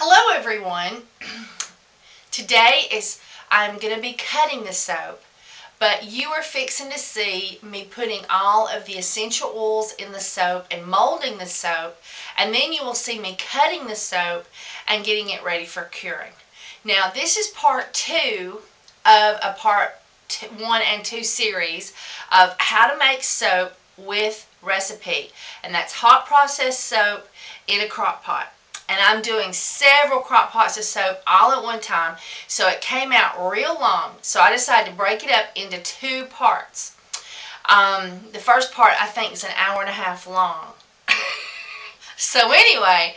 Hello everyone. Today I'm going to be cutting the soap, but you are fixing to see me putting all of the essential oils in the soap and molding the soap, and then you will see me cutting the soap and getting it ready for curing. Now this is part 2 of a part 1 and 2 series of how to make soap with recipe, and that's hot processed soap in a crock pot. And I'm doing several crock pots of soap all at one time, so it came out real long. So I decided to break it up into 2 parts. The first part I think is an hour and a half long. So anyway,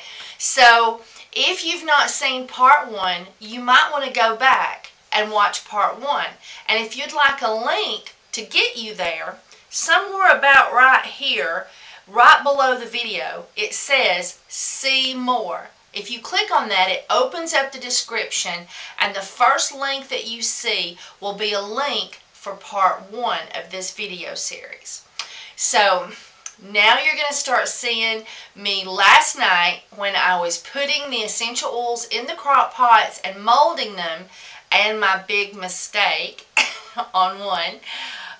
if you've not seen part 1, you might want to go back and watch part 1. And if you'd like a link to get you there, somewhere about right here, right below the video, it says see more. If you click on that, it opens up the description, and the first link that you see will be a link for part 1 of this video series. So now you're going to start seeing me last night when I was putting the essential oils in the crock pots and molding them, and my big mistake on one.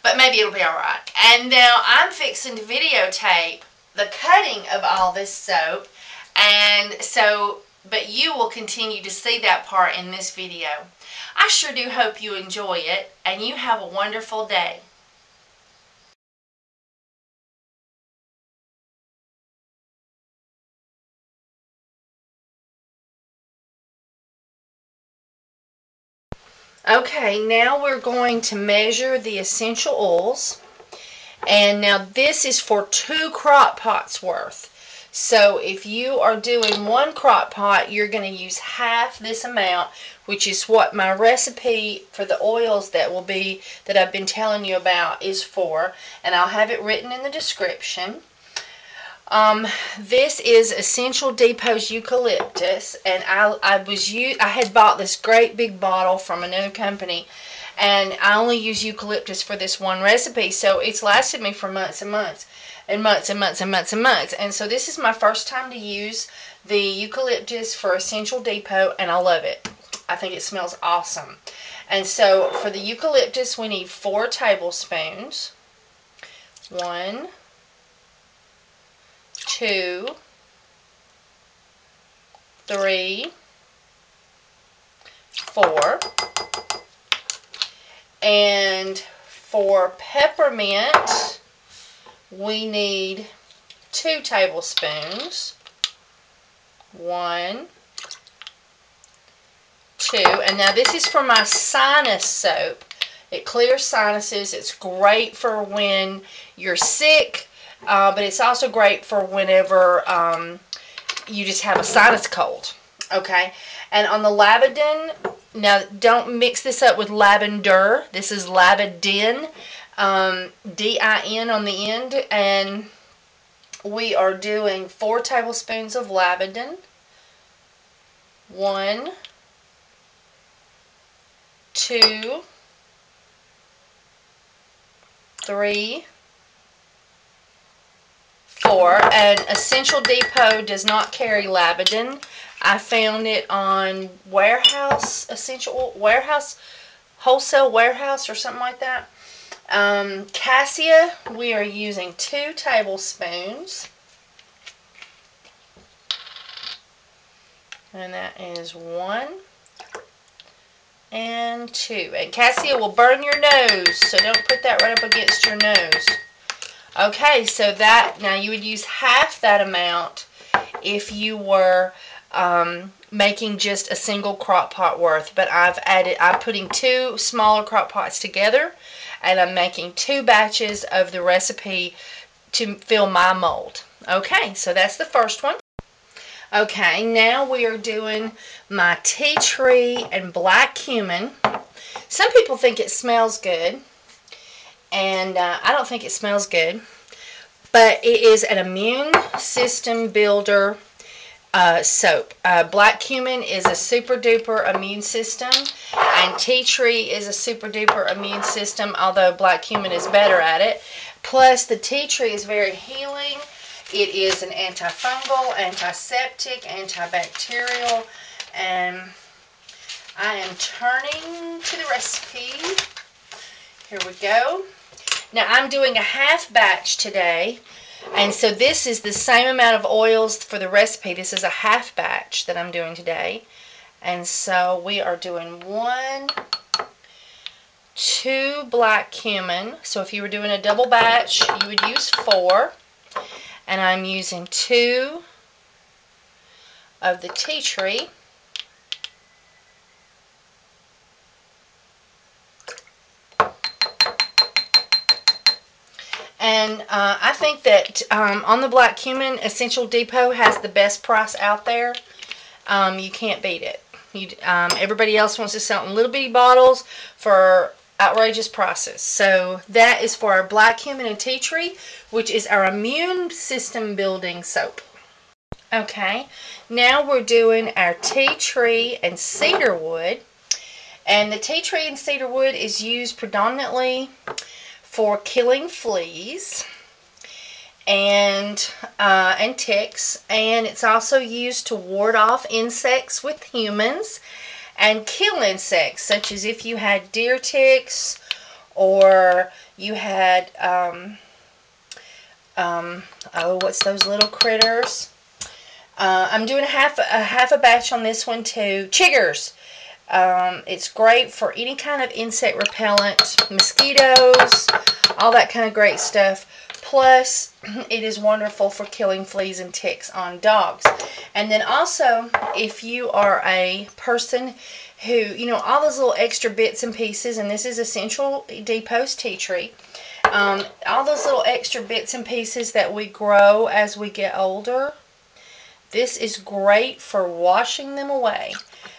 But maybe it'll be alright. And now I'm fixing to videotape the cutting of all this soap. But you will continue to see that part in this video. I sure do hope you enjoy it, and you have a wonderful day. Okay, now we're going to measure the essential oils. And now this is for 2 crock pots worth. So if you are doing 1 crock pot, you're going to use half this amount, which is what my recipe for the oils that I've been telling you about is for. And I'll have it written in the description. This is Essential Depot's eucalyptus, and I had bought this great big bottle from another company, and I only use eucalyptus for this one recipe, so it's lasted me for months and months and months and months and months and months. And so this is my first time to use the eucalyptus for Essential Depot, and I love it. I think it smells awesome. And so for the eucalyptus, we need 4 tablespoons. 1, 2, 3, 4. And for peppermint, we need 2 tablespoons. 1, 2. And now this is for my sinus soap. It clears sinuses. It's great for when you're sick. But it's also great for whenever you just have a sinus cold. Okay? And on the lavandin, now don't mix this up with lavender. This is lavandin, D-I-N on the end. And we are doing 4 tablespoons of lavandin. 1, 2, 3, 4. And Essential Depot does not carry lavandin. I found it on Wholesale Warehouse or something like that. Cassia, we are using 2 tablespoons. And that is 1 and 2. And Cassia will burn your nose, so don't put that right up against your nose. Okay, so now you would use half that amount if you were making just a single crock pot worth. But I'm putting 2 smaller crock pots together, and I'm making 2 batches of the recipe to fill my mold. Okay, so that's the first one. Okay, now we are doing my tea tree and black cumin. Some people think it smells good, and I don't think it smells good, but it is an immune system builder soap. Black cumin is a super duper immune system, and tea tree is a super duper immune system, although black cumin is better at it. Plus the tea tree is very healing. It is an antifungal, antiseptic, antibacterial, And I am turning to the recipe. Here we go. Now I'm doing a half batch today, and so this is the same amount of oils for the recipe. This is a half batch that I'm doing today, and so we are doing 2 black cumin. So if you were doing a double batch, you would use 4, and I'm using 2 of the tea tree. And I think that on the black cumin, Essential Depot has the best price out there. You can't beat it. Everybody else wants to sell in little bitty bottles for outrageous prices. So that is for our black cumin and tea tree, which is our immune system building soap. Okay, now we're doing our tea tree and cedar wood. And the tea tree and cedar wood is used predominantly for killing fleas and ticks, and it's also used to ward off insects with humans and kill insects, such as if you had deer ticks or you had what's those little critters? I'm doing a half a batch on this one too. Chiggers. It's great for any kind of insect repellent, mosquitoes, all that kind of great stuff. Plus, it is wonderful for killing fleas and ticks on dogs. And then also, if you are a person who, you know, all those little extra bits and pieces, and this is Essential Depot's tea tree, all those little extra bits and pieces that we grow as we get older, this is great for washing them away.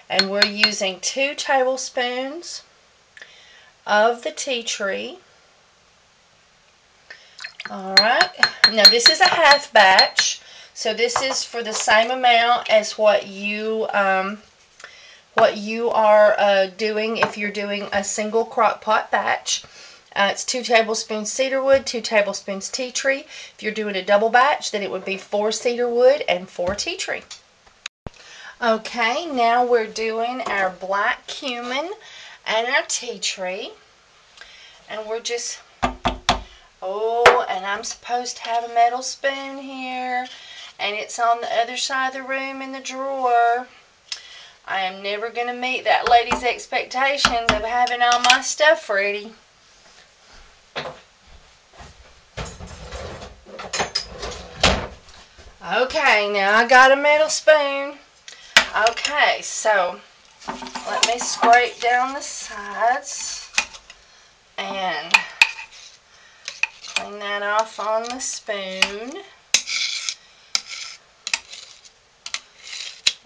And we're using 2 tablespoons of the tea tree. Alright, now this is a half batch, so this is for the same amount as what you are doing if you're doing a single crock pot batch. It's 2 tablespoons cedarwood, 2 tablespoons tea tree. If you're doing a double batch, then it would be 4 cedarwood and 4 tea tree. Okay, now we're doing our black cumin and our tea tree. And we're just, and I'm supposed to have a metal spoon here. And it's on the other side of the room in the drawer. I am never going to meet that lady's expectations of having all my stuff ready. Okay, now I got a metal spoon. Okay, so let me scrape down the sides and clean that off on the spoon.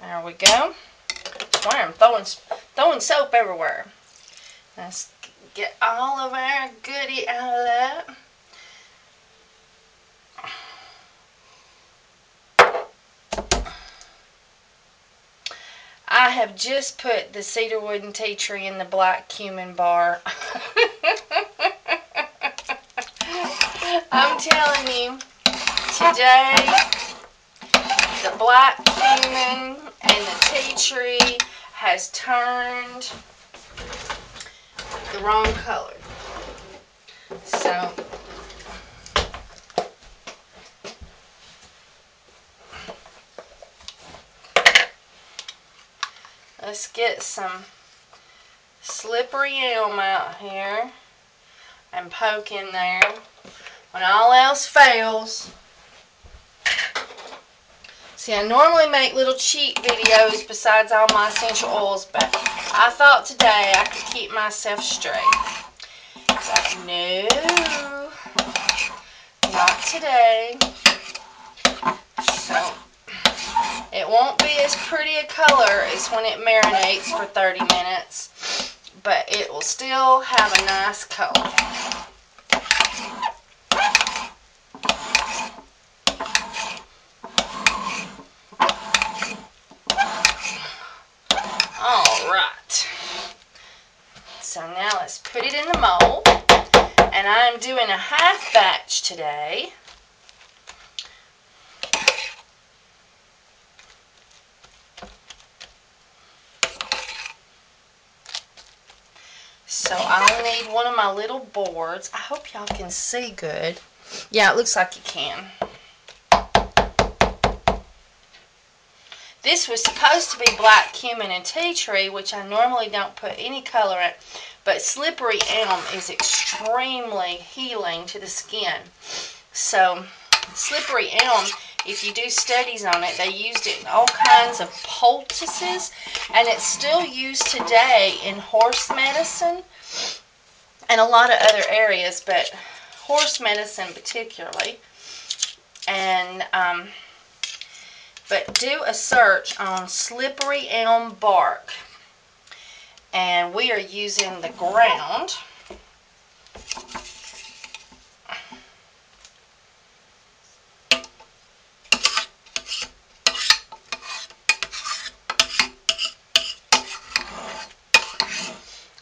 There we go. Swear I'm throwing soap everywhere. Let's get all of our goodie out of that. I have just put the cedarwood and tea tree in the black cumin bar. I'm telling you, today the black cumin and the tea tree has turned the wrong color. So let's get some slippery elm out here and poke in there. When all else fails. See, I normally make little cheat videos besides all my essential oils, but I thought today I could keep myself straight. But no, not today. So it won't be as pretty a color as when it marinates for 30 minutes, but it will still have a nice color. Alright, so now let's put it in the mold, and I'm doing a half batch today. So I'll need one of my little boards. I hope y'all can see good. Yeah, it looks like you can. This was supposed to be black cumin and tea tree, which I normally don't put any color in, but slippery elm is extremely healing to the skin. So slippery elm, if you do studies on it, they used it in all kinds of poultices, and it's still used today in horse medicine and a lot of other areas, but horse medicine particularly. And but do a search on slippery elm bark, and we are using the ground.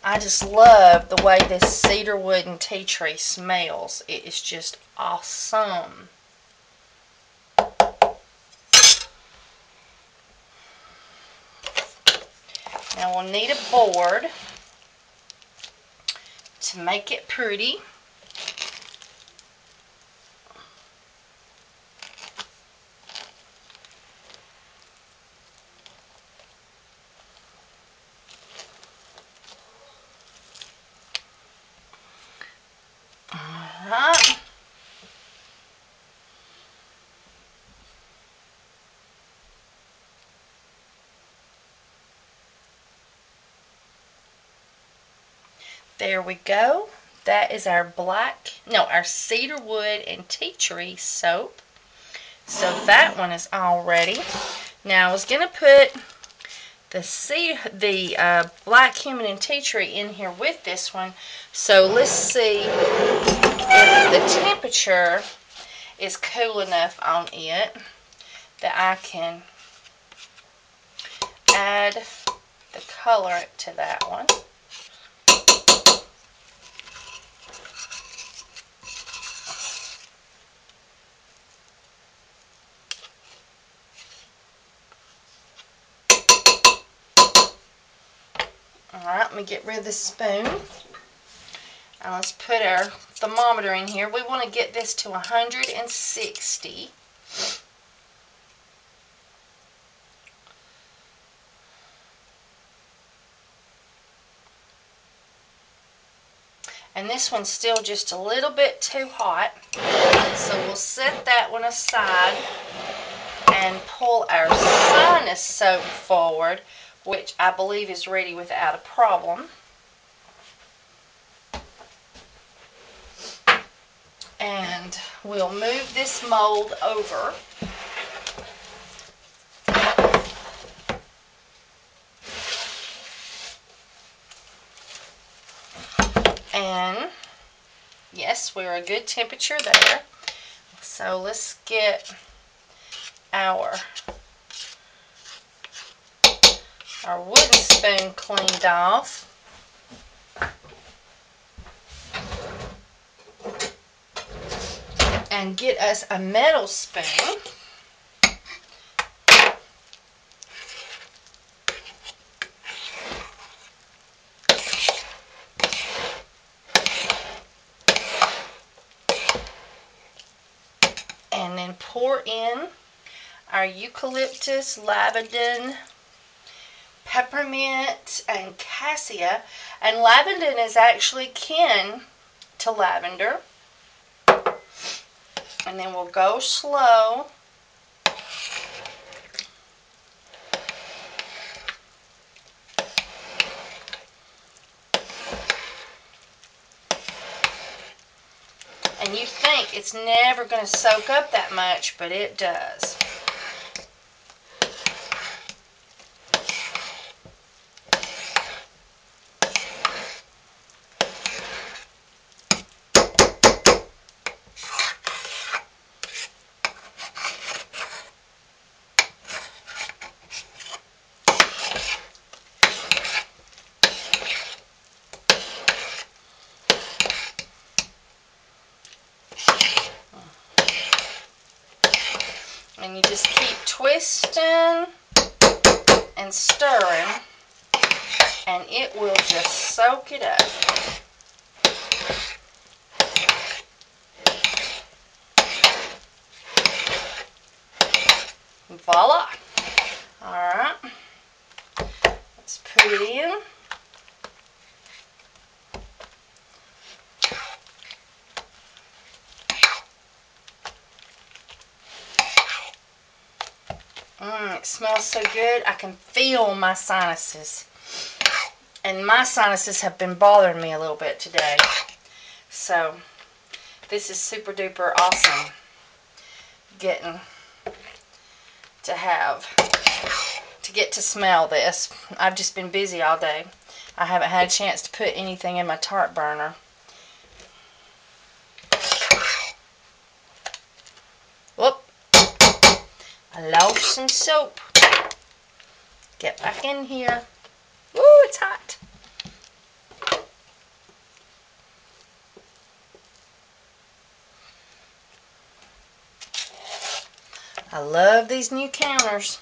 I just love the way this cedar wood and tea tree smells. It is just awesome. Now we'll need a board to make it pretty. Alright. There we go. That is our our cedar wood and tea tree soap. So that one is all ready. Now I was going to put the black cumin and tea tree in here with this one. So let's see if the temperature is cool enough on it that I can add the color to that one. Alright, let me get rid of the spoon. Now let's put our thermometer in here. We want to get this to 160. And this one's still just a little bit too hot. So we'll set that one aside and pull our sinus soap forward, which I believe is ready without a problem. And we'll move this mold over. And yes, we're a good temperature there. So let's get our wooden spoon cleaned off. And get us a metal spoon. And then pour in our eucalyptus, lavender, peppermint, and cassia. And lavender is actually kin to lavender. And then we'll go slow. And you think it's never going to soak up that much, but it does. And you just keep twisting and stirring, and it will just soak it up. Voila! Alright, let's put it in. It smells so good. I can feel my sinuses. And my sinuses have been bothering me a little bit today. So, this is super duper awesome. Getting to get to smell this. I've just been busy all day. I haven't had a chance to put anything in my tart burner. Whoop. I lost some soap. Get back in here. Ooh, it's hot. I love these new counters.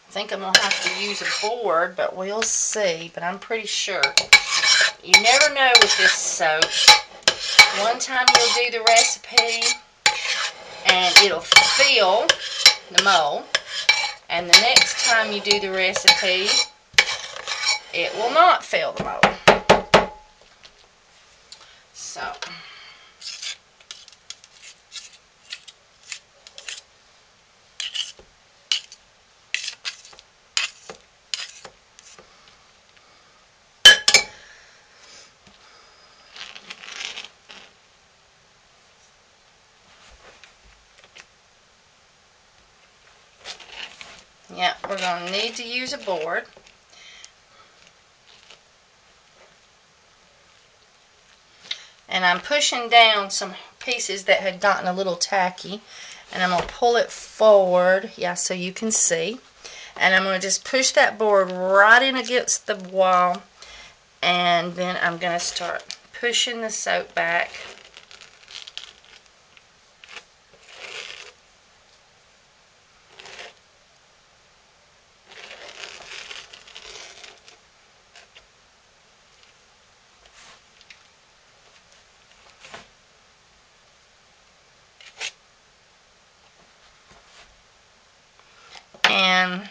I think I'm going to have to use a board, but we'll see. But I'm pretty sure. You never know with this soap. One time you'll do the recipe and it'll fill the mold. And the next time you do the recipe, it will not fill the mold. So, yeah, we're going to need to use a board. And I'm pushing down some pieces that had gotten a little tacky. And I'm going to pull it forward, yeah, so you can see. And I'm going to just push that board right in against the wall. And then I'm going to start pushing the soap back. And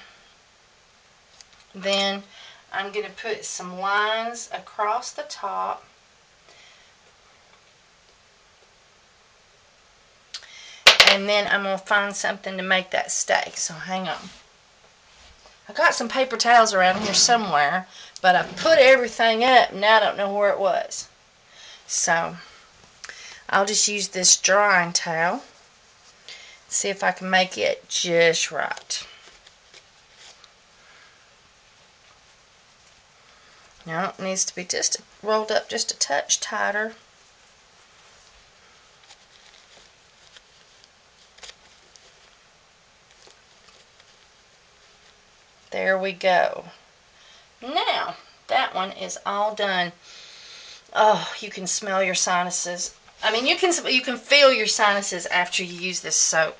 then I'm going to put some lines across the top. And then I'm going to find something to make that stay. So hang on. I got some paper towels around here somewhere, but I put everything up and now I don't know where it was. So I'll just use this drying towel. See if I can make it just right. Now it needs to be just rolled up just a touch tighter. There we go. Now that one is all done. Oh, you can smell your sinuses. I mean, you can feel your sinuses after you use this soap.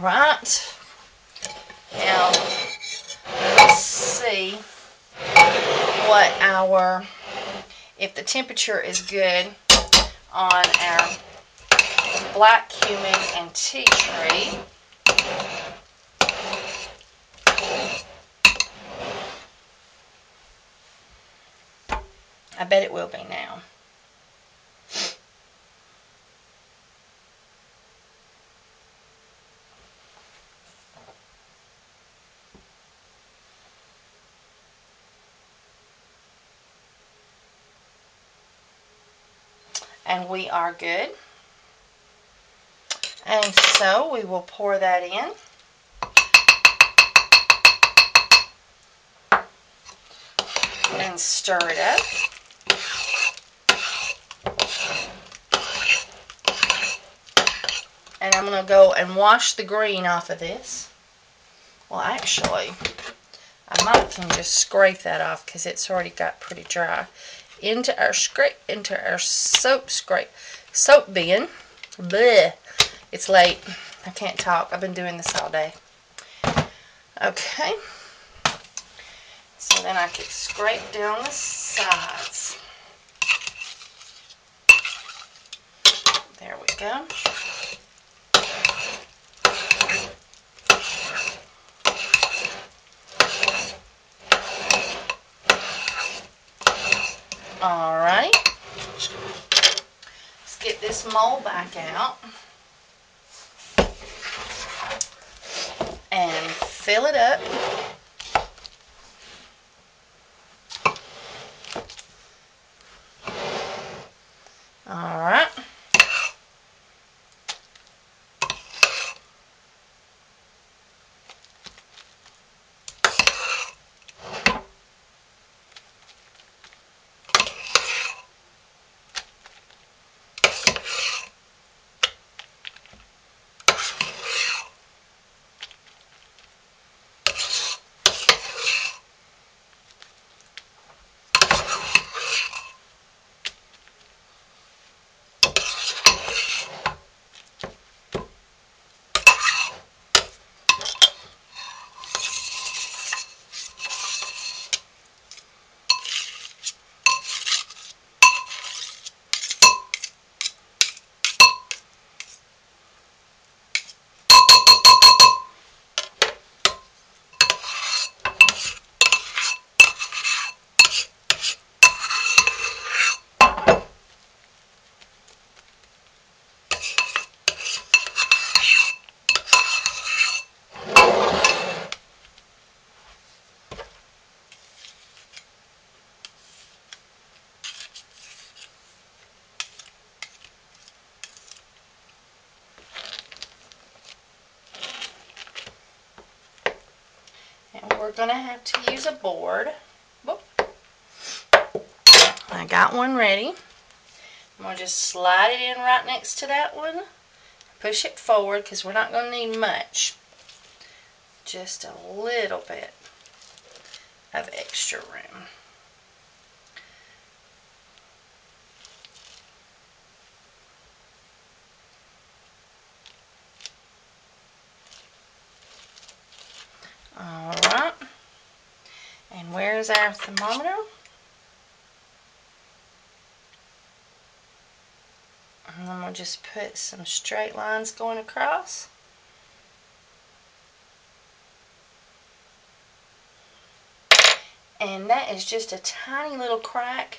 Alright, now let's see what if the temperature is good on our black cumin and tea tree. I bet it will be now. And we are good. And so we will pour that in. And stir it up. And I'm going to go and wash the green off of this. Well, actually, I might can just scrape that off because it's already got pretty dry. Into our soap bin. Bleh. It's late. I can't talk. I've been doing this all day. Okay. So then I could scrape down the sides. There we go. Alright. Let's get this mold back out. And fill it up. Alright. And we're going to have to use a board. Whoop. I got one ready. I'm going to just slide it in right next to that one. Push it forward because we're not going to need much. Just a little bit of extra room. Alright. And where's our thermometer? And I'm going to just put some straight lines going across. And that is just a tiny little crack.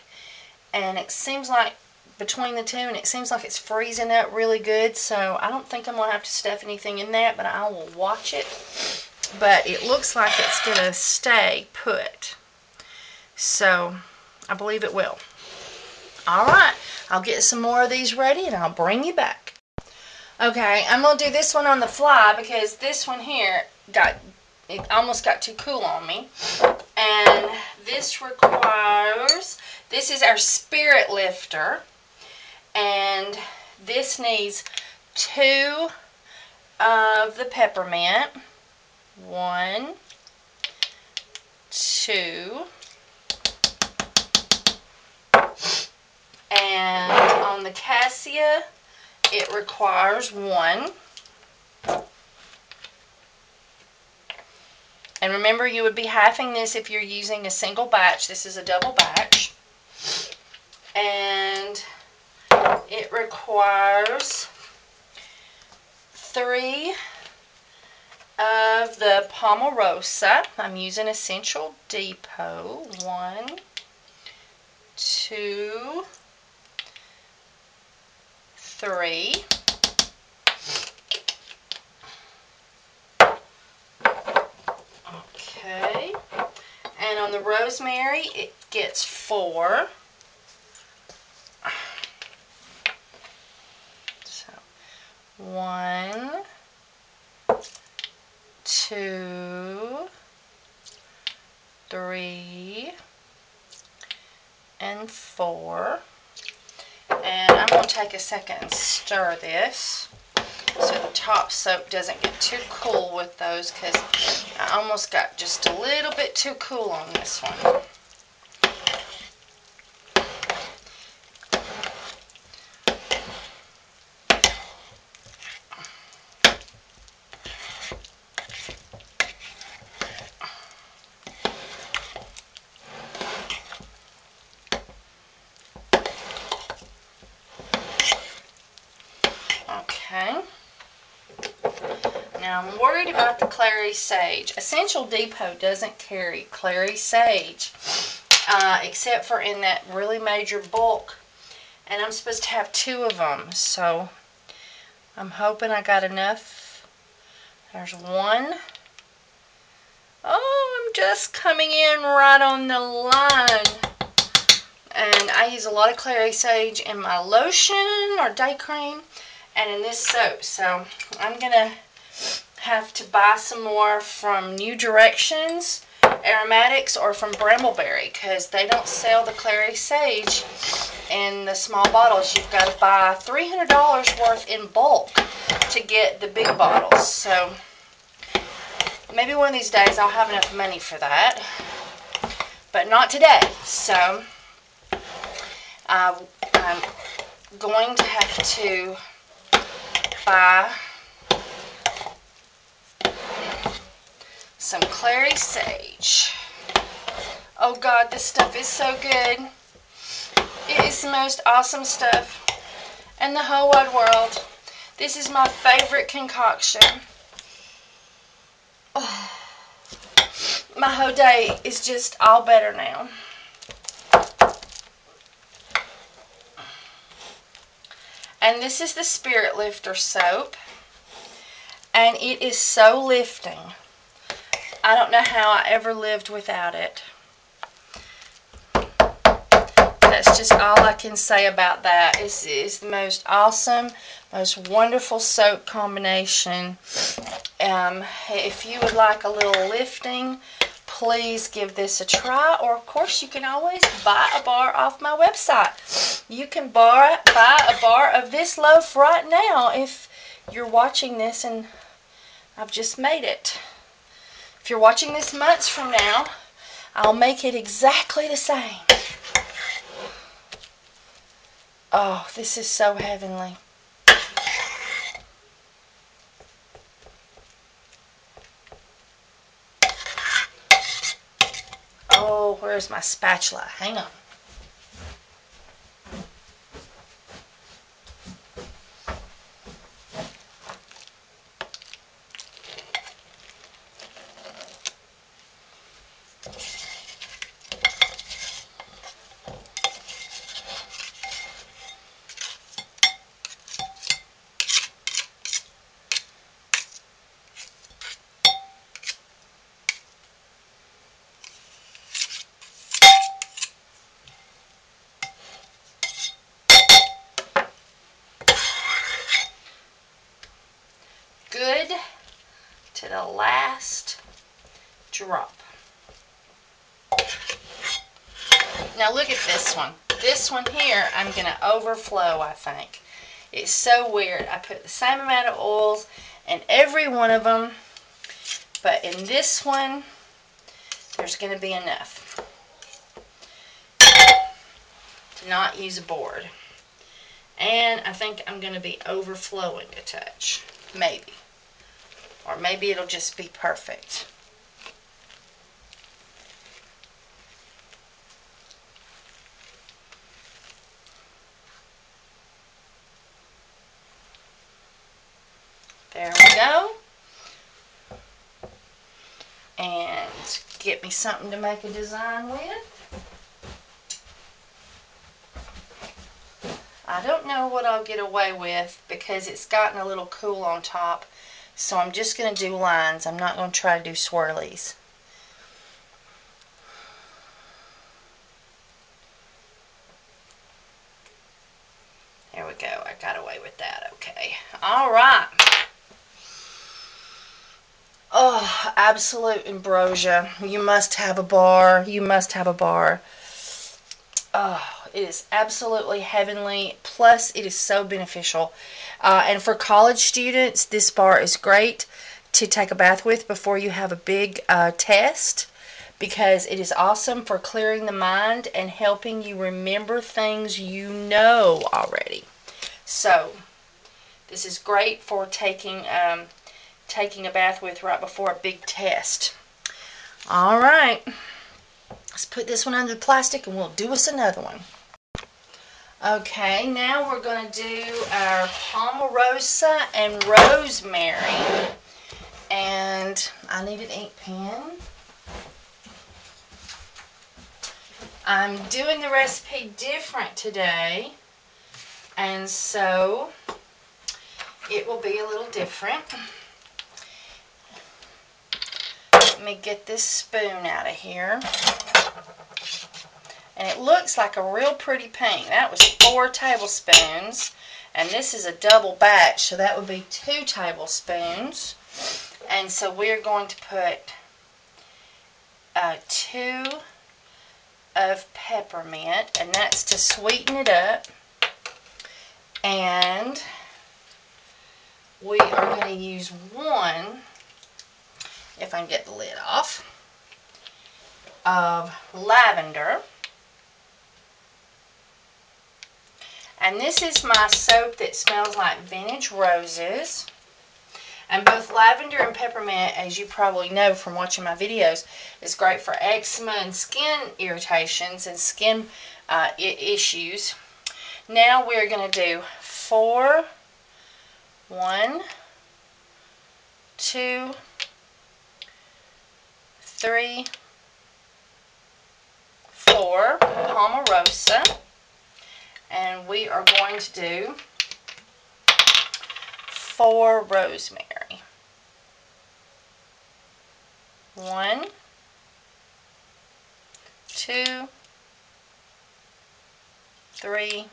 And it seems like between the two, and it seems like it's freezing up really good. So I don't think I'm going to have to stuff anything in that, but I will watch it. But it looks like it's going to stay put. So I believe it will. Alright, I'll get some more of these ready and I'll bring you back. Okay, I'm going to do this one on the fly because this one here it almost got too cool on me. And this requires, this is our spirit lifter. And this needs 2 of the peppermint. 1, 2. And on the cassia, it requires 1. And remember, you would be halving this if you're using a single batch. This is a double batch. And it requires 3 of the Pomarosa. I'm using Essential Depot. 1, 2, 3. Okay. And on the rosemary, it gets 4. So 1, 2, 3, and 4. And I'm going to take a second and stir this so the top soap doesn't get too cool with those, because I almost got just a little bit too cool on this one. Okay. Now I'm worried about the clary sage. Essential Depot doesn't carry clary sage, except for in that really major bulk. And I'm supposed to have 2 of them, so I'm hoping I got enough. There's 1. Oh, I'm just coming in right on the line. And I use a lot of clary sage in my lotion or day cream and in this soap. So I'm going to have to buy some more from New Directions Aromatics or from Brambleberry, because they don't sell the clary sage in the small bottles. You've got to buy $300 worth in bulk to get the big bottles. So maybe one of these days I'll have enough money for that, but not today. So I'm going to have to buy some clary sage. Oh God, this stuff is so good. It is the most awesome stuff in the whole wide world. This is my favorite concoction. Oh, my whole day is just all better now. And this is the Spirit Lifter soap, and it is so lifting. I don't know how I ever lived without it. That's just all I can say about that. It's the most awesome, most wonderful soap combination. If you would like a little lifting, please give this a try. Or, of course, you can always buy a bar off my website. You can buy a bar of this loaf right now if you're watching this and I've just made it. If you're watching this months from now, I'll make it exactly the same. Oh, this is so heavenly. Oh, where's my spatula? Hang on. Good to the last drop. Now look at this one. This one here, I'm going to overflow, I think. It's so weird. I put the same amount of oils in every one of them, but in this one, there's going to be enough to not use a board. And I think I'm going to be overflowing a touch. Maybe. Or maybe it'll just be perfect. There we go. And get me something to make a design with. I don't know what I'll get away with because it's gotten a little cool on top. So I'm just going to do lines. I'm not going to try to do swirlies. There we go. I got away with that. Okay. All right. Oh, absolute ambrosia. You must have a bar. You must have a bar. Oh, it is absolutely heavenly. Plus, it is so beneficial. And for college students, this bar is great to take a bath with before you have a big test, because it is awesome for clearing the mind and helping you remember things you know already. So, this is great for taking a bath with right before a big test. All right. Let's put this one under the plastic and we'll do us another one. Okay, now we're going to do our Palmarosa and rosemary. And I need an ink pen. I'm doing the recipe different today, and so it will be a little different. Let me get this spoon out of here. And it looks like a real pretty pink. That was 4 tablespoons. And this is a double batch, so that would be 2 tablespoons. And so we're going to put 2 of peppermint, and that's to sweeten it up. And we are going to use 1, if I can get the lid off, of lavender. And this is my soap that smells like vintage roses. And both lavender and peppermint, as you probably know from watching my videos, is great for eczema and skin irritations and skin issues. Now we're going to do 4, 1, 2, 3, 4 Palmarosa. And we are going to do 4 rosemary. 1, 2, 3,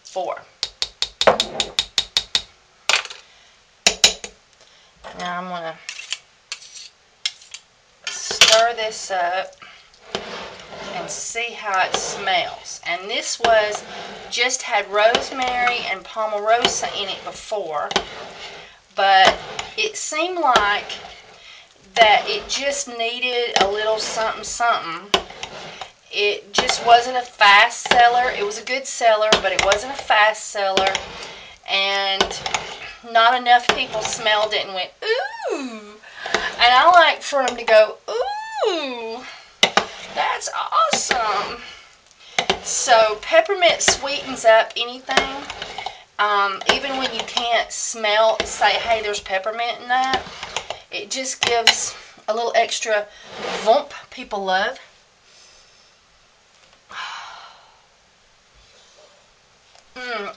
4. Now I'm going to stir this up and see how it smells. And this just had rosemary and Palmarosa in it before, but it seemed like that it just needed a little something something. It just wasn't a fast seller. It was a good seller, but it wasn't a fast seller, and not enough people smelled it and went, ooh. And I like for them to go, ooh, that's awesome. So peppermint sweetens up anything. Even when you can't smell, say, hey, there's peppermint in that. It just gives a little extra vump people love.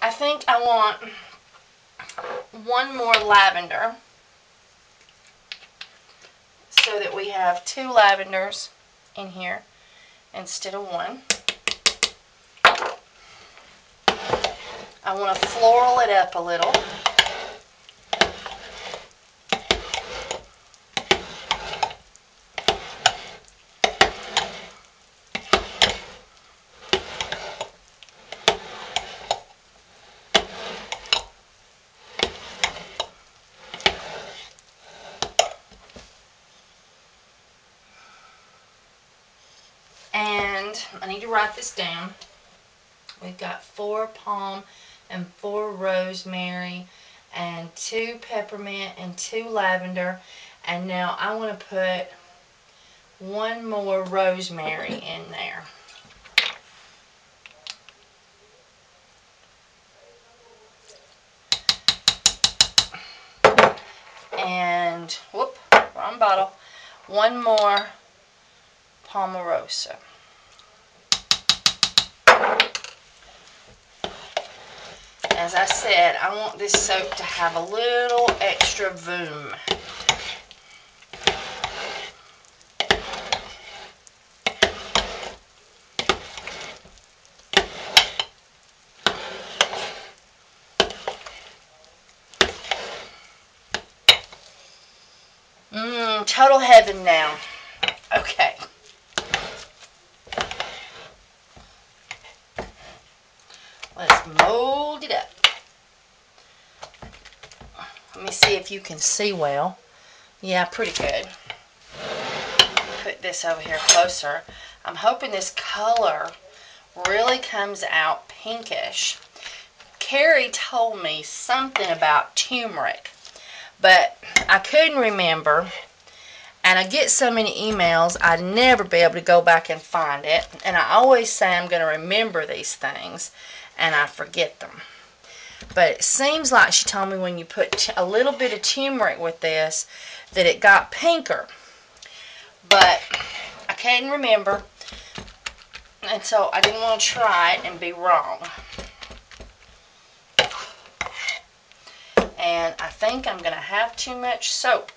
I think I want 1 more lavender, so that we have 2 lavenders in here instead of 1. I want to floral it up a little. And I need to write this down. We've got 4 palm and 4 rosemary and 2 peppermint and 2 lavender. And now I want to put 1 more rosemary in there. And, whoop, wrong bottle. 1 more Palmarosa. As I said, I want this soap to have a little extra voom. total heaven now. Okay. Let's mold it up. Let me see if you can see well. Yeah, pretty good. Put this over here closer. I'm hoping this color really comes out pinkish. Carrie told me something about turmeric, but I couldn't remember. And I get so many emails, I'd never be able to go back and find it. And I always say I'm going to remember these things, and I forget them. But it seems like she told me when you put a little bit of turmeric with this, that it got pinker. But I can't remember, and so I didn't want to try it and be wrong. And I think I'm going to have too much soap.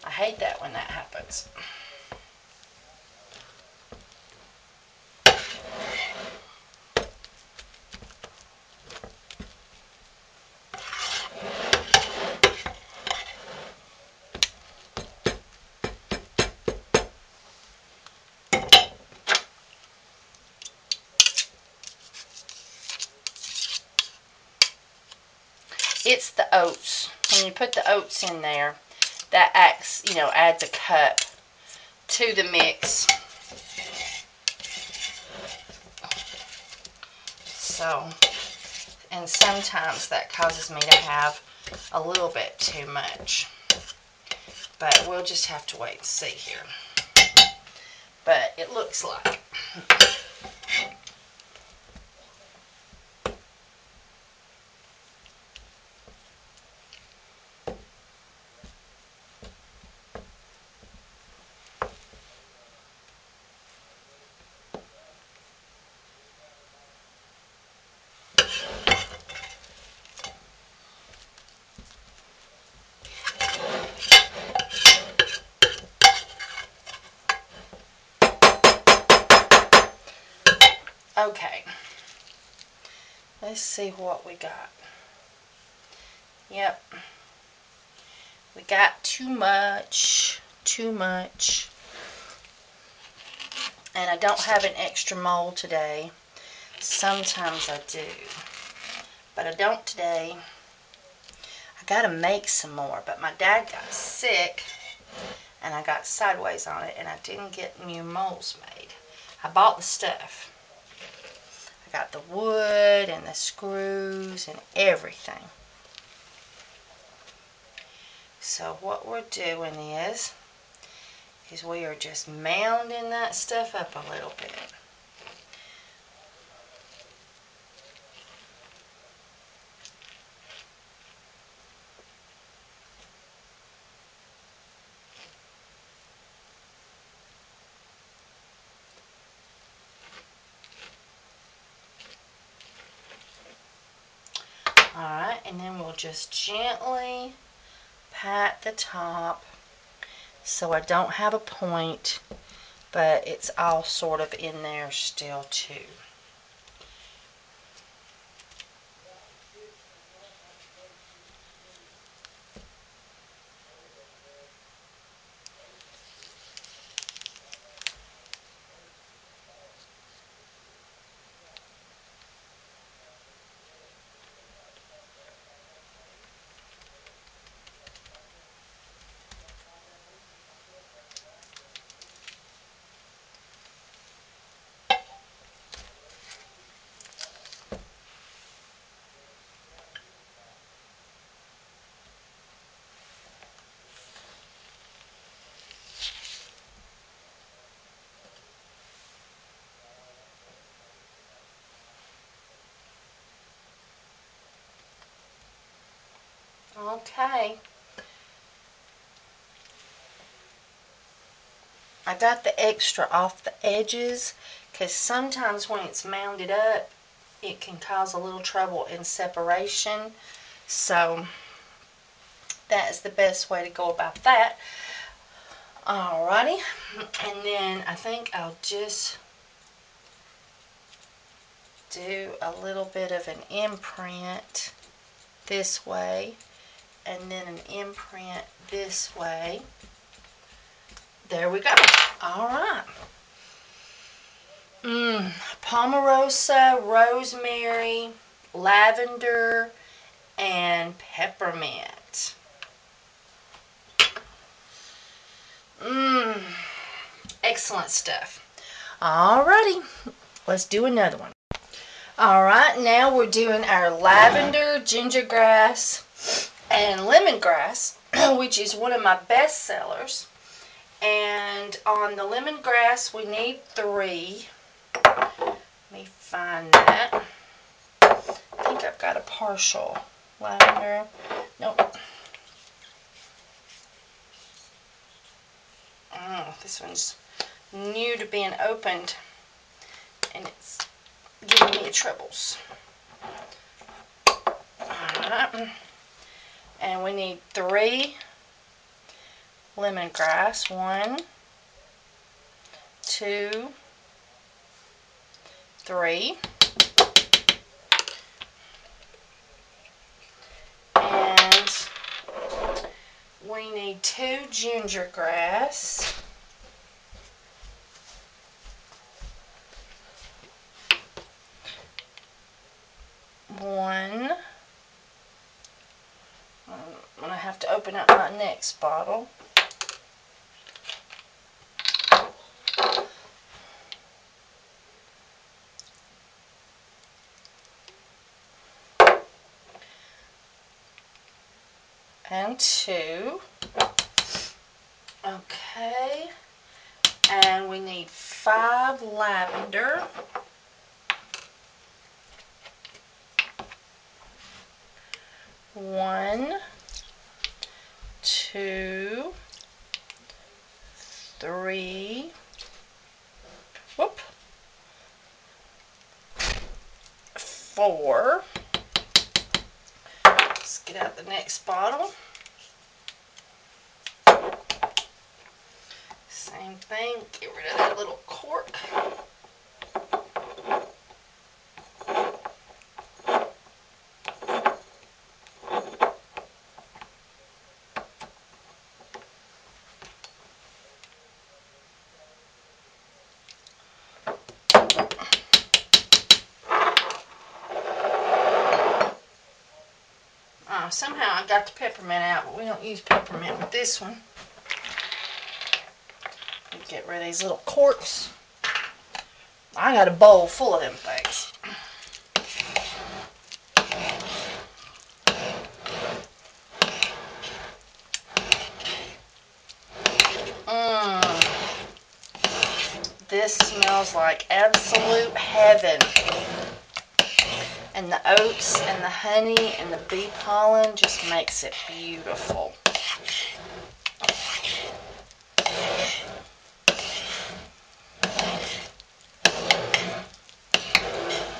I hate that when that happens. It's the oats. When you put the oats in there, that adds a cup to the mix. So, and sometimes that causes me to have a little bit too much. But we'll just have to wait and see here. But it looks like. Okay, let's see what we got. Yep, we got too much, and I don't have an extra mold today. Sometimes I do, but I don't today. I gotta make some more, but my dad got sick, and I got sideways on it, and I didn't get new molds made. I bought the stuff. I got the wood and the screws and everything. So what we're doing is we are just mounding that stuff up a little bit. Alright, and then we'll just gently pat the top so I don't have a point, but it's all sort of in there still too. Okay. I got the extra off the edges because sometimes when it's mounded up, it can cause a little trouble in separation. So that is the best way to go about that. Alrighty. And then I think I'll just do a little bit of an imprint this way, and then an imprint this way. There we go. All right. Pomarosa, rosemary, lavender, and peppermint. Excellent stuff. Alrighty, let's do another one. Alright, now we're doing our lavender, ginger grass, and lemongrass, which is one of my best sellers. And on the lemongrass, we need 3. Let me find that. I think I've got a partial lavender. Nope. Oh, this one's new to being opened, and it's giving me troubles. Alright. And we need 3 lemongrass. 1, 2, 3. And we need 2 ginger grass. 1. I'm going to have to open up my next bottle. And 2. Okay. And we need 5 lavender. 1, 2, 3. Whoop. 4. Let's get out the next bottle. Same thing, get rid of that little cork. Somehow I got the peppermint out, but we don't use peppermint with this one. Get rid of these little corks. I got a bowl full of them things. This smells like absolute heaven. And the oats and the honey and the bee pollen just makes it beautiful.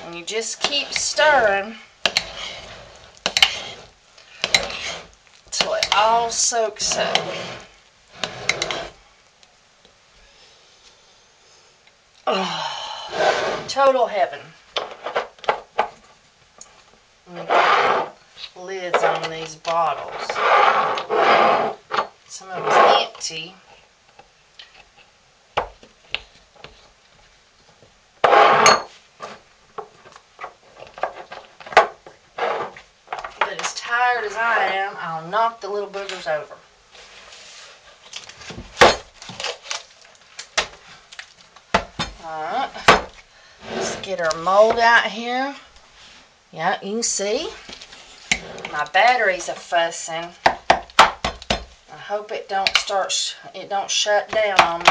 And you just keep stirring till it all soaks up. Oh, total heaven. Lids on these bottles. Some of them's empty. But as tired as I am, I'll knock the little boogers over. Alright. Let's get our mold out here. Yeah, you can see my batteries are fussing. I hope it don't shut down on me.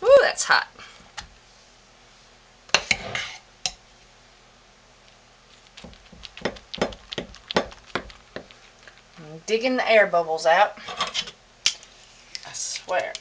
Ooh, that's hot. I'm digging the air bubbles out. I swear.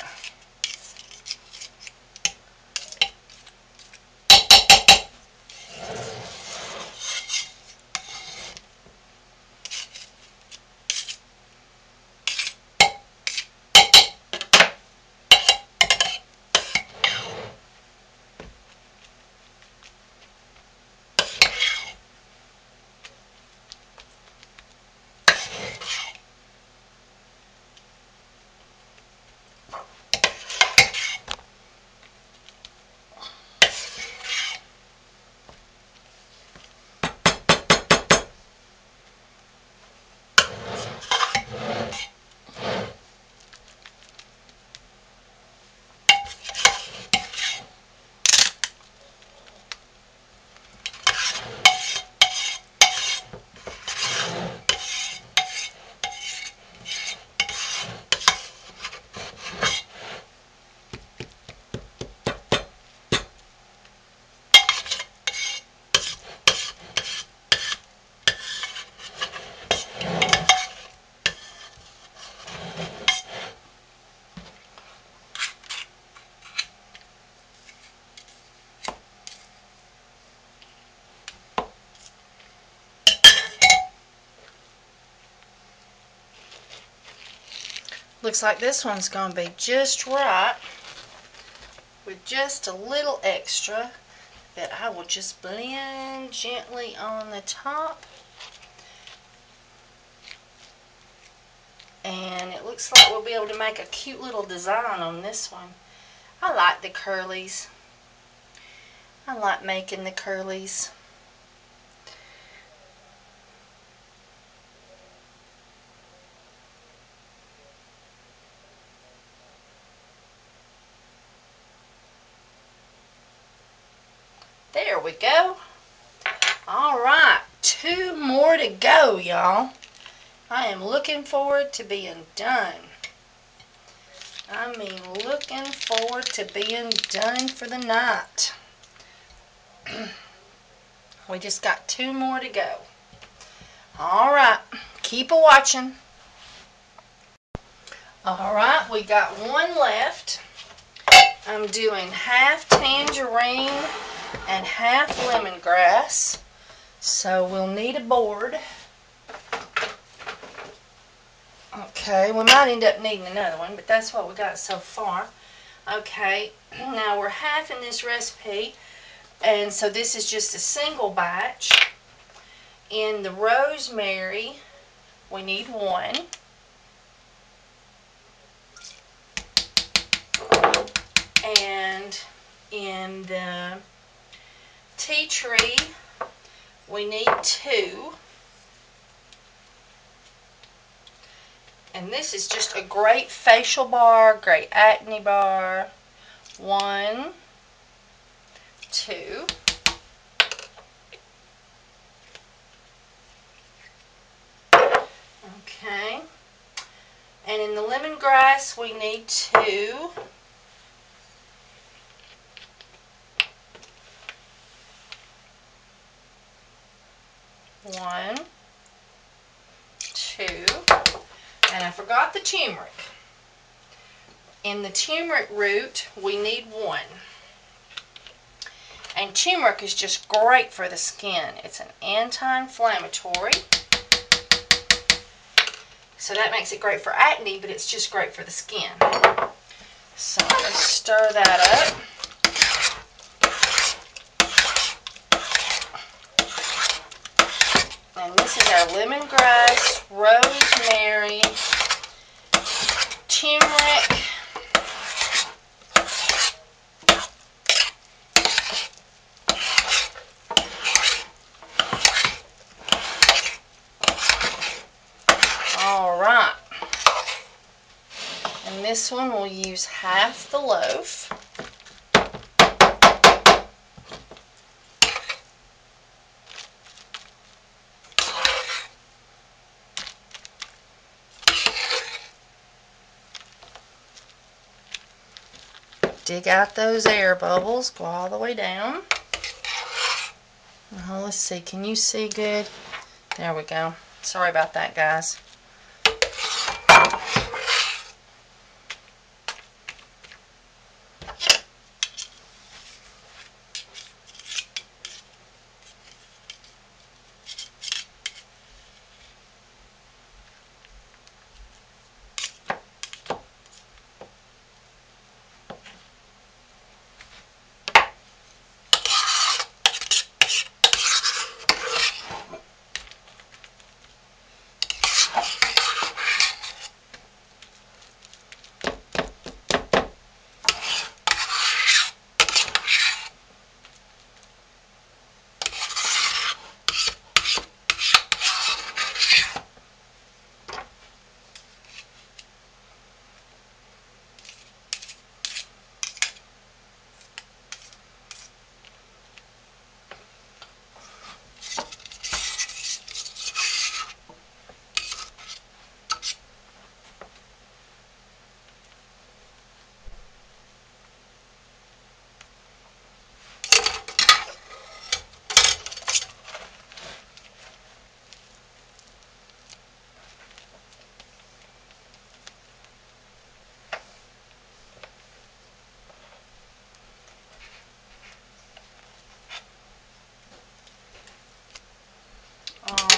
Looks like this one's going to be just right, with just a little extra that I will just blend gently on the top. And it looks like we'll be able to make a cute little design on this one. I like the curlies. I like making the curlies. There we go. Alright, 2 more to go, y'all. I am looking forward to being done. I mean, looking forward to being done for the night. We just got 2 more to go. Alright, keep a-watching. Alright, we got 1 left. I'm doing half tangerine and half lemongrass. So we'll need a board. Okay, we might end up needing another one, but that's what we got so far. Okay, now we're halving this recipe, and so this is just a single batch. In the rosemary, we need 1. And in the tea tree, we need 2. And this is just a great facial bar, great acne bar. 1, 2. Okay. And in the lemongrass, we need 2. 1, 2. And I forgot the turmeric. In the turmeric root, we need 1. And turmeric is just great for the skin. It's an anti-inflammatory. So that makes it great for acne, but it's just great for the skin. So let's stir that up. And this is our lemongrass, rosemary, turmeric, alright, and this one we'll use half the loaf. Dig out those air bubbles, go all the way down. Now let's see, can you see good? There we go. Sorry about that, guys.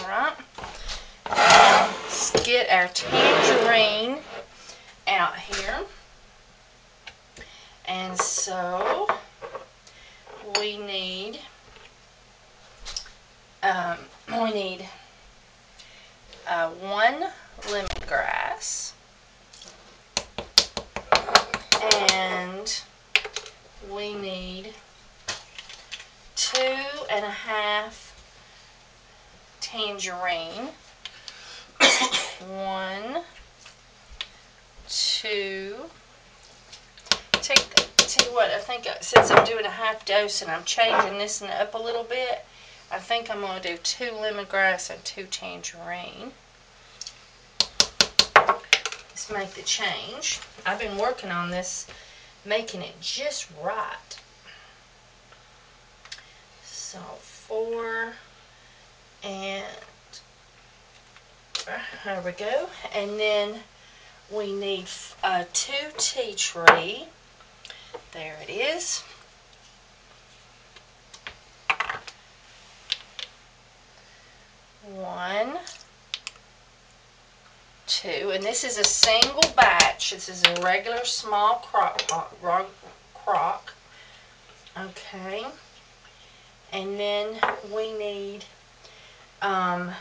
Alright, let's get our tangerine out here. And so we need 1 lemongrass, and we need 2.5 tangerine. 1, 2. Tell you what, I think since I'm doing a half dose and I'm changing this one up a little bit, I think I'm going to do 2 lemongrass and 2 tangerine. Let's make the change. I've been working on this, making it just right. So 4, and there we go. And then we need 2 tea tree. There it is. 1, 2, and this is a single batch. This is a regular small crock. Okay. And then we need 1.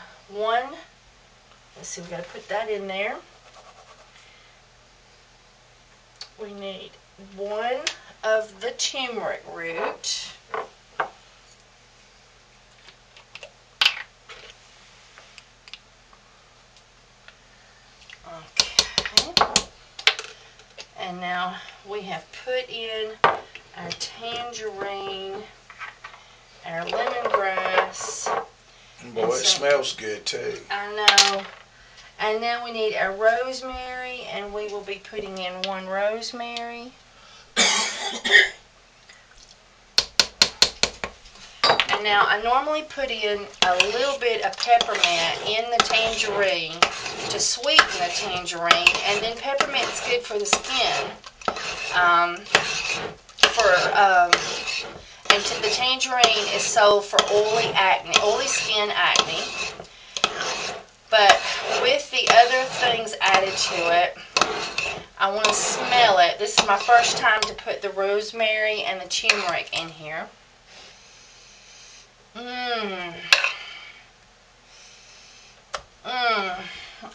Let's see, we've got to put that in there. We need 1 of the turmeric root. Okay. And now we have put in our tangerine, our lemongrass. Boy, it smells good too. I know. And then we need our rosemary, and we will be putting in 1 rosemary. And now I normally put in a little bit of peppermint in the tangerine to sweeten the tangerine, and then peppermint's good for the skin. And the tangerine is sold for oily skin acne. But with the other things added to it, I want to smell it. This is my first time to put the rosemary and the turmeric in here.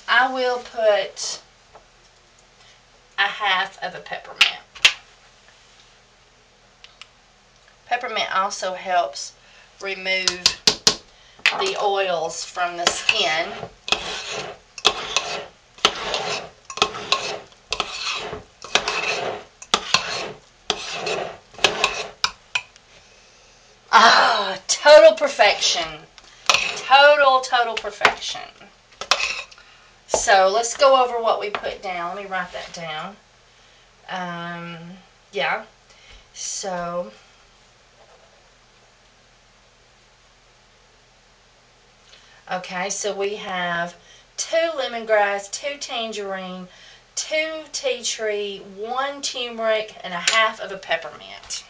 I will put 1/2 of a peppermint. Peppermint also helps remove the oils from the skin. Ah, total perfection. Total perfection. So let's go over what we put down. Let me write that down. Yeah. So okay, so we have 2 lemongrass, 2 tangerine, 2 tea tree, 1 turmeric, and 1/2 of a peppermint.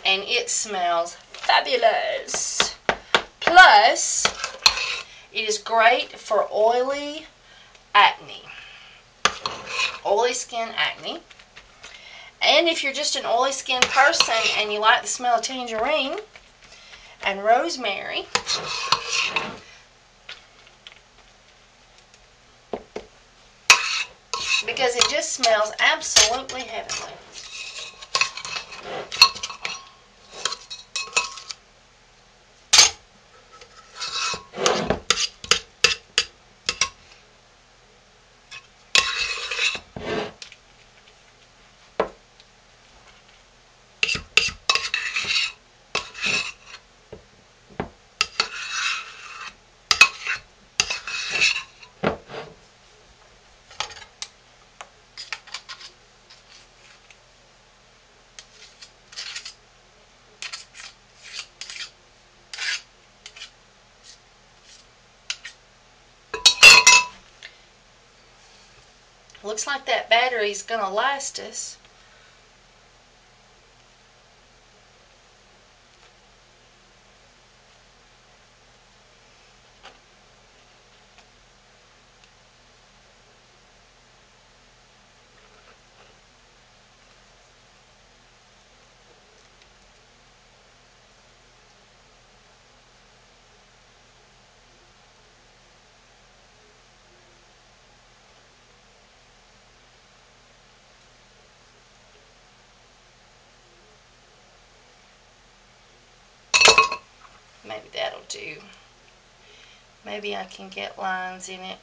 And it smells fabulous. Plus, it is great for oily acne. Oily skin acne. And if you're just an oily skin person and you like the smell of tangerine and rosemary, because it just smells absolutely heavenly. Looks like that battery's gonna last us. Maybe that'll do. Maybe I can get lines in it.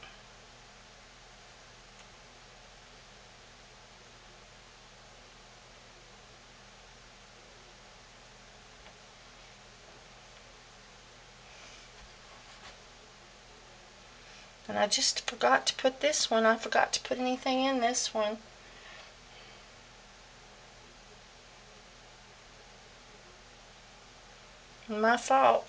And I just forgot to put this one. I forgot to put anything in this one. My fault.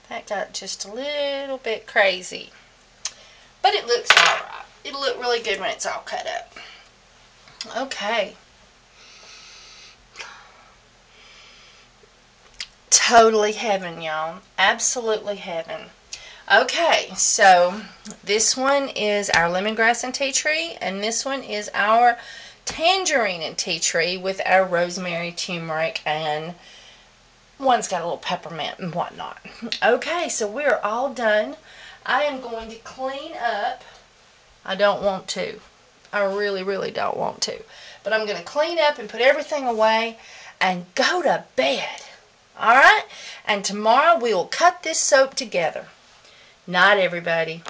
That got just a little bit crazy. But it looks alright. It'll look really good when it's all cut up. Okay. Totally heaven, y'all. Absolutely heaven. Okay, so this one is our lemongrass and tea tree, and this one is our tangerine and tea tree with our rosemary, turmeric, and one's got a little peppermint and whatnot. Okay, so we're all done. I am going to clean up. I don't want to. I really, really don't want to. But I'm going to clean up and put everything away and go to bed. Alright? And tomorrow we will cut this soap together. Night, everybody.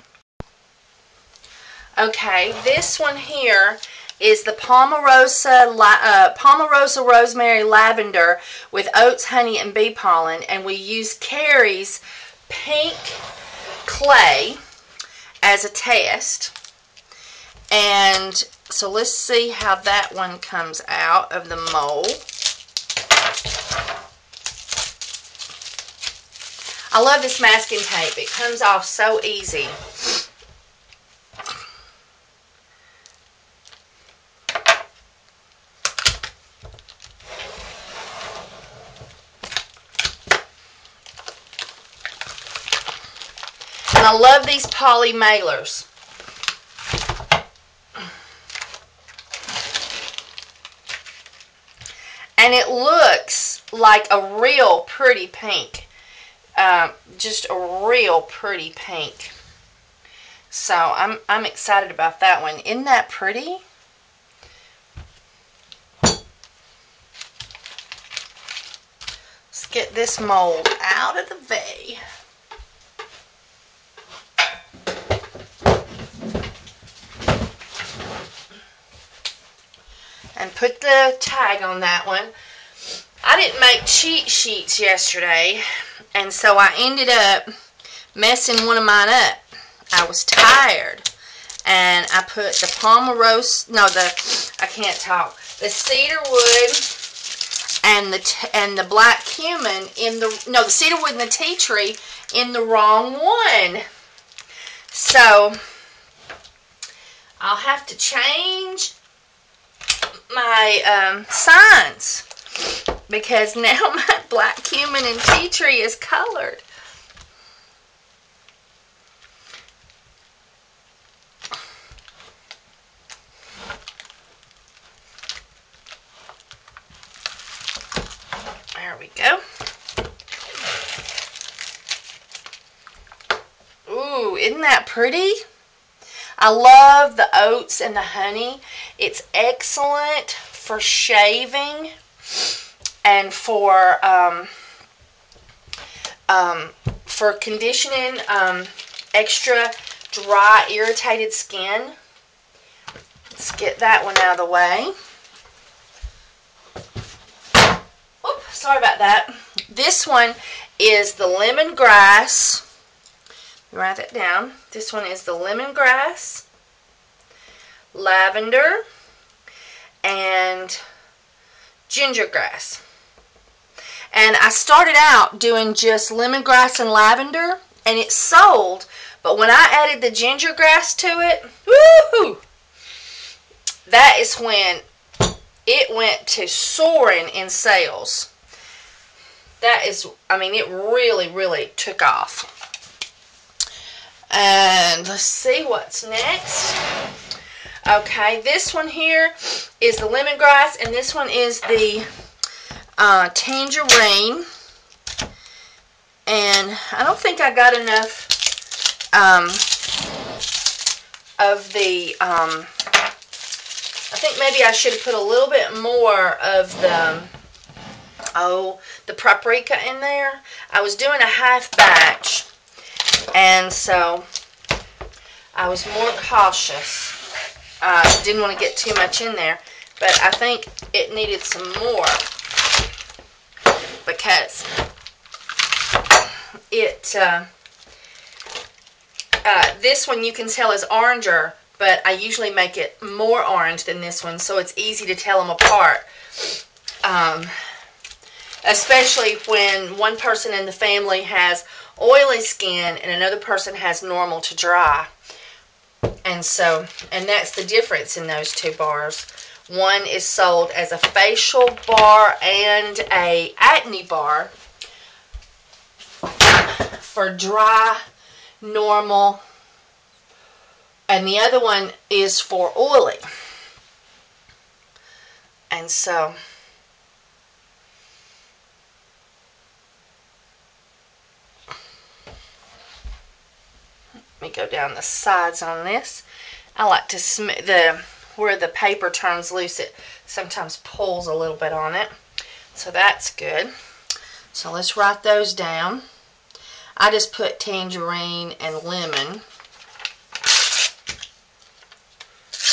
Okay, this one here is the Palmarosa Rosemary Lavender with oats, honey, and bee pollen. And we use Carrie's pink clay as a test. And so let's see how that one comes out of the mold. I love this masking tape. It comes off so easy. And I love these poly mailers. And it looks like a real pretty pink. Just a real pretty pink. So I'm excited about that one. Isn't that pretty? Let's get this mold out of the way. And put the tag on that one. I didn't make cheat sheets yesterday, and so I ended up messing one of mine up. I was tired, and I put the the cedarwood and the black cumin in the the cedarwood and the tea tree in the wrong one. So I'll have to change my signs, because now my black cumin and tea tree is colored. There we go. Ooh, isn't that pretty? I love the oats and the honey. It's excellent for shaving and for conditioning extra dry, irritated skin. Let's get that one out of the way. Oops, sorry about that. This one is the lemongrass. Write that down. This one is the lemongrass, lavender, and ginger grass. And I started out doing just lemongrass and lavender, and it sold. But when I added the ginger grass to it, woohoo! That is when it went to soaring in sales. That is, I mean, it really, really took off. And let's see what's next. Okay, this one here is the lemongrass, and this one is the tangerine. And I don't think I got enough of the, I think maybe I should have put a little bit more of the paprika in there. I was doing a half batch, and so I was more cautious. Didn't want to get too much in there, but I think it needed some more because this one you can tell is oranger, but I usually make it more orange than this one, so it's easy to tell them apart. Especially when one person in the family has oily skin and another person has normal to dry. And that's the difference in those two bars. One is sold as a facial bar and a acne bar for dry, normal, and the other one is for oily. And so let me go down the sides on this. I like to where the paper turns loose, it sometimes pulls a little bit on it. So that's good. So let's write those down. I just put tangerine and lemon.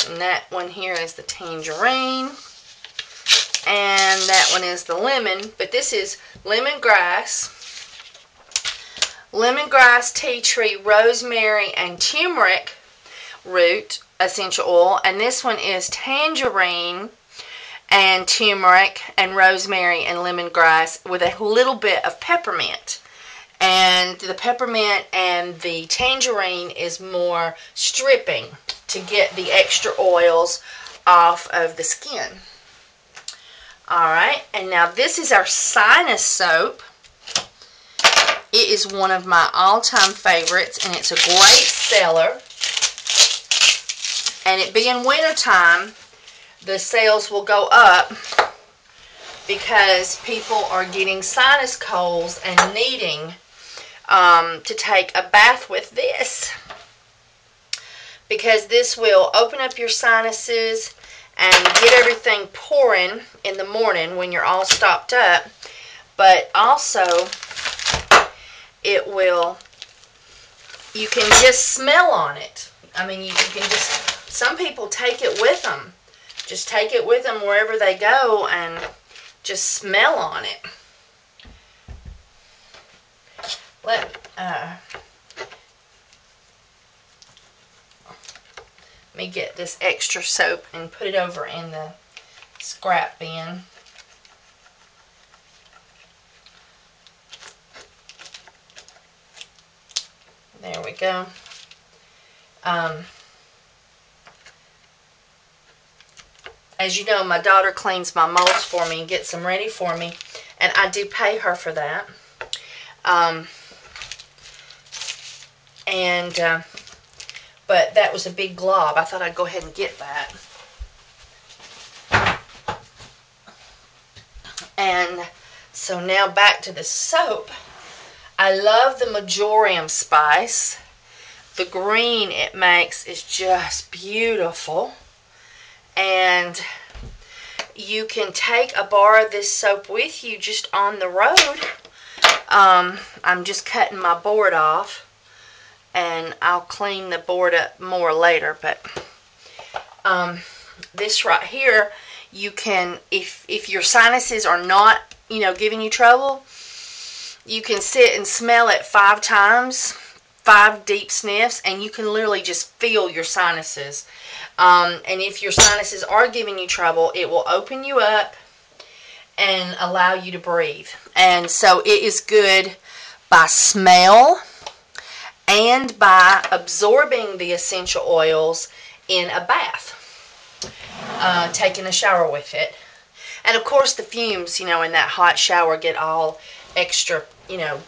And that one here is the tangerine. And that one is the lemon. But this is lemongrass, tea tree, rosemary, and turmeric root essential oil. And this one is tangerine and turmeric and rosemary and lemongrass with a little bit of peppermint. And the peppermint and the tangerine is more stripping to get the extra oils off of the skin. Alright, and now this is our sinus soap. It is one of my all-time favorites, and it's a great seller. And it being winter time, the sales will go up because people are getting sinus colds and needing to take a bath with this. Because this will open up your sinuses and get everything pouring in the morning when you're all stopped up. But also, it will, you can just smell on it. I mean, you can just, some people take it with them. Just take it with them wherever they go and just smell on it. Let me get this extra soap and put it over in the scrap bin. There we go. As you know, my daughter cleans my molds for me and gets them ready for me, and I do pay her for that. But that was a big glob. I thought I'd go ahead and get that. And so now back to the soap. I love the marjoram spice. The green it makes is just beautiful. And you can take a bar of this soap with you just on the road. I'm just cutting my board off, and I'll clean the board up more later. But this right here, you can, if your sinuses are not, giving you trouble, you can sit and smell it 5 times, 5 deep sniffs, and you can literally just feel your sinuses. And if your sinuses are giving you trouble, it will open you up and allow you to breathe. And so it is good by smell and by absorbing the essential oils in a bath, taking a shower with it. And of course the fumes, in that hot shower get all extra,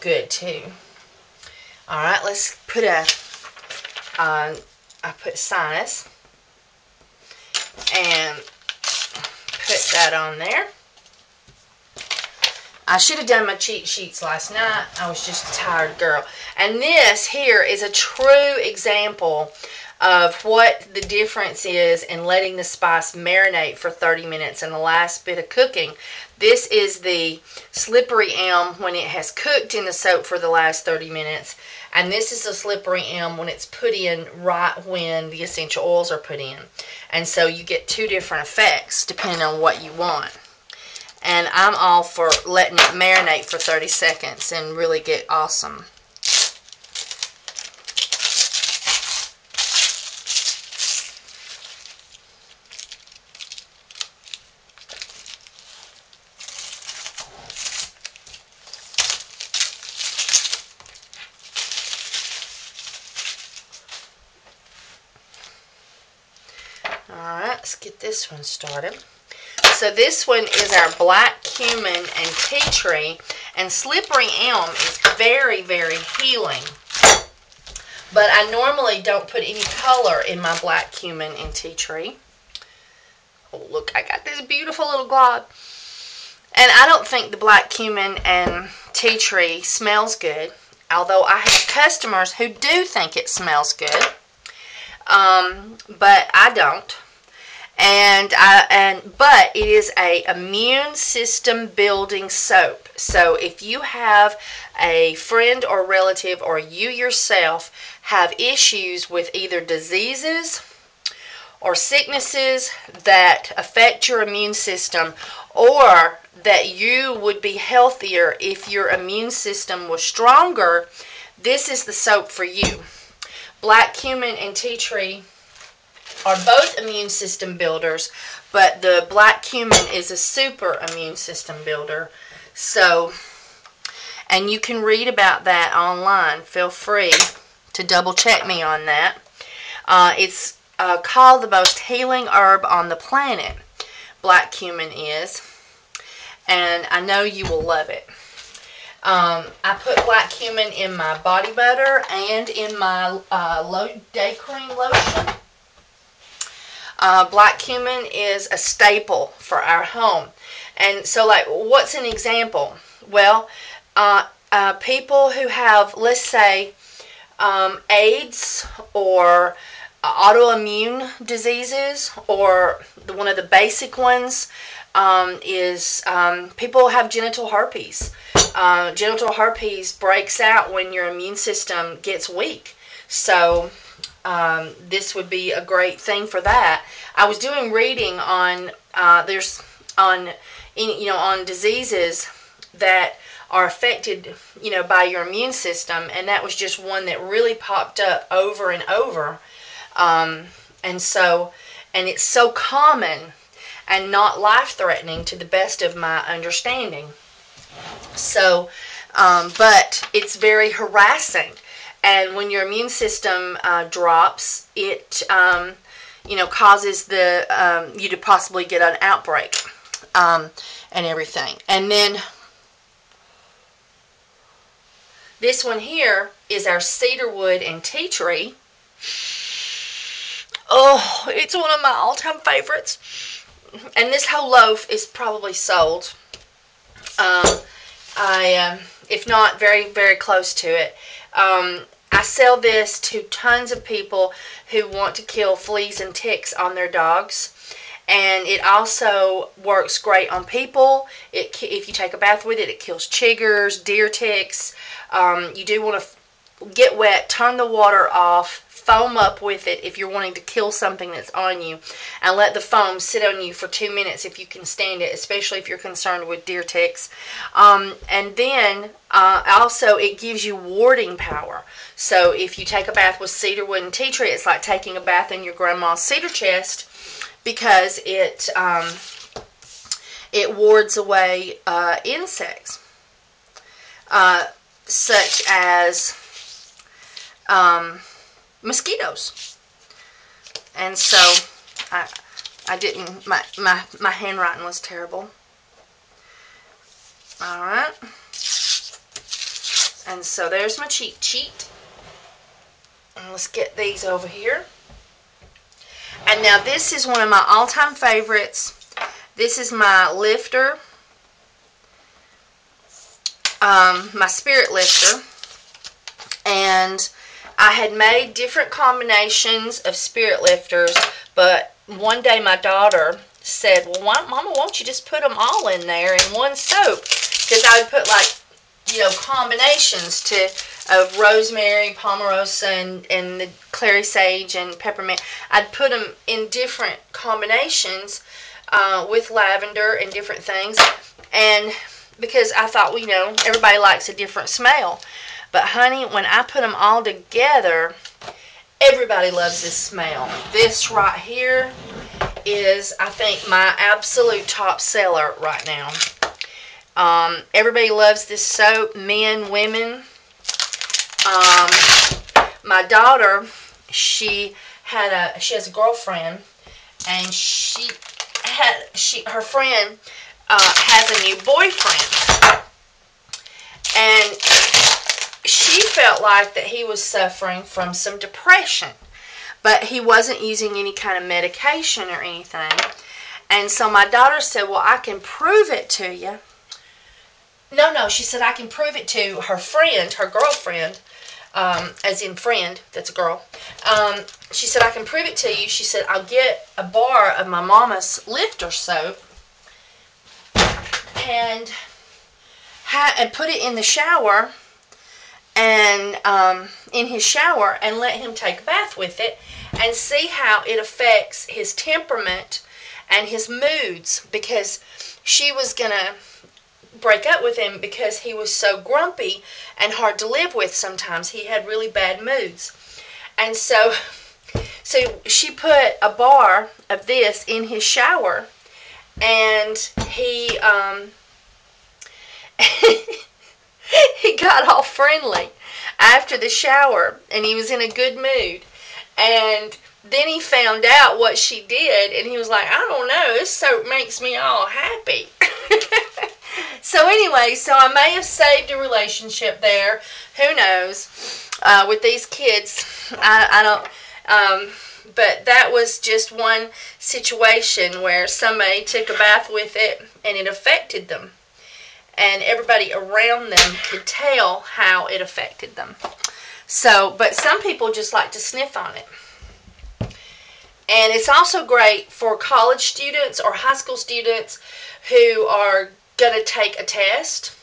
good too. Alright, let's put I put sinus and put that on there. I should have done my cheat sheets last night. I was just a tired girl. And this here is a true example of what the difference is in letting the spice marinate for 30 minutes in the last bit of cooking. This is the slippery elm when it has cooked in the soap for the last 30 minutes. And this is the slippery elm when it's put in right when the essential oils are put in. And so you get two different effects depending on what you want. And I'm all for letting it marinate for 30 seconds and really get awesome. Alright, let's get this one started. So this one is our black cumin and tea tree, and slippery elm is very, very healing. But I normally don't put any color in my black cumin and tea tree. Oh, look, I got this beautiful little glob. And I don't think the black cumin and tea tree smells good, although I have customers who do think it smells good. But I don't. But it is a immune system building soap. So if you have a friend or relative or you yourself have issues with either diseases or sicknesses that affect your immune system, or that you would be healthier if your immune system was stronger, this is the soap for you. Black cumin and tea tree are both immune system builders, but the black cumin is a super immune system builder. So, and you can read about that online. Feel free to double check me on that. It's called the most healing herb on the planet. Black cumin is. And I know you will love it. I put black cumin in my body butter and in my day cream lotion. Black cumin is a staple for our home. And so, like, what's an example? Well, people who have, let's say, AIDS or autoimmune diseases, or one of the basic ones is people have genital herpes. Genital herpes breaks out when your immune system gets weak. So this would be a great thing for that. I was doing reading on on diseases that are affected, by your immune system, and that was just one that really popped up over and over. And it's so common and not life-threatening to the best of my understanding. So, but it's very harassing. And when your immune system drops, it, causes you to possibly get an outbreak and everything. And then this one here is our cedarwood and tea tree. Oh, it's one of my all-time favorites. And this whole loaf is probably sold. If not, very, very close to it. I sell this to tons of people who want to kill fleas and ticks on their dogs. And it also works great on people. If you take a bath with it, it kills chiggers, deer ticks. You do want to get wet, turn the water off, foam up with it if you're wanting to kill something that's on you, and let the foam sit on you for 2 minutes if you can stand it, especially if you're concerned with deer ticks. And then also it gives you warding power. So if you take a bath with cedarwood and tea tree, it's like taking a bath in your grandma's cedar chest, because it wards away insects such as mosquitoes. And so I didn't, my handwriting was terrible. Alright. And so there's my cheat sheet. And let's get these over here. And now this is one of my all-time favorites. This is my lifter. my spirit lifter, and I had made different combinations of spirit lifters, but one day my daughter said, well, Mama, won't you just put them all in there in one soap? Because I would put, like, you know, combinations of rosemary, palmarosa, and the clary sage and peppermint. I'd put them in different combinations with lavender and different things, and because I thought, well, you know, everybody likes a different smell. But honey, when I put them all together, everybody loves this smell. This right here is, I think, my absolute top seller right now. Everybody loves this soap, men, women. My daughter, she has a girlfriend, and her friend has a new boyfriend, and she felt like that he was suffering from some depression, but he wasn't using any kind of medication or anything. And so my daughter said, well, I can prove it to you. No, she said, I can prove it to her friend, her girlfriend, as in friend, that's a girl. She said, I can prove it to you. She said, I'll get a bar of my mama's lifter soap and put it in the shower, and in his shower, and let him take a bath with it and see how it affects his temperament and his moods, because she was going to break up with him because he was so grumpy and hard to live with sometimes. He had really bad moods. And so she put a bar of this in his shower, and he he got all friendly after the shower, and he was in a good mood. And then he found out what she did, and he was like, I don't know, this soap makes me all happy. So anyway, so I may have saved a relationship there. Who knows? With these kids, I don't. But that was just one situation where somebody took a bath with it, and it affected them. And everybody around them could tell how it affected them. So, but some people just like to sniff on it. And it's also great for college students or high school students who are going to take a test,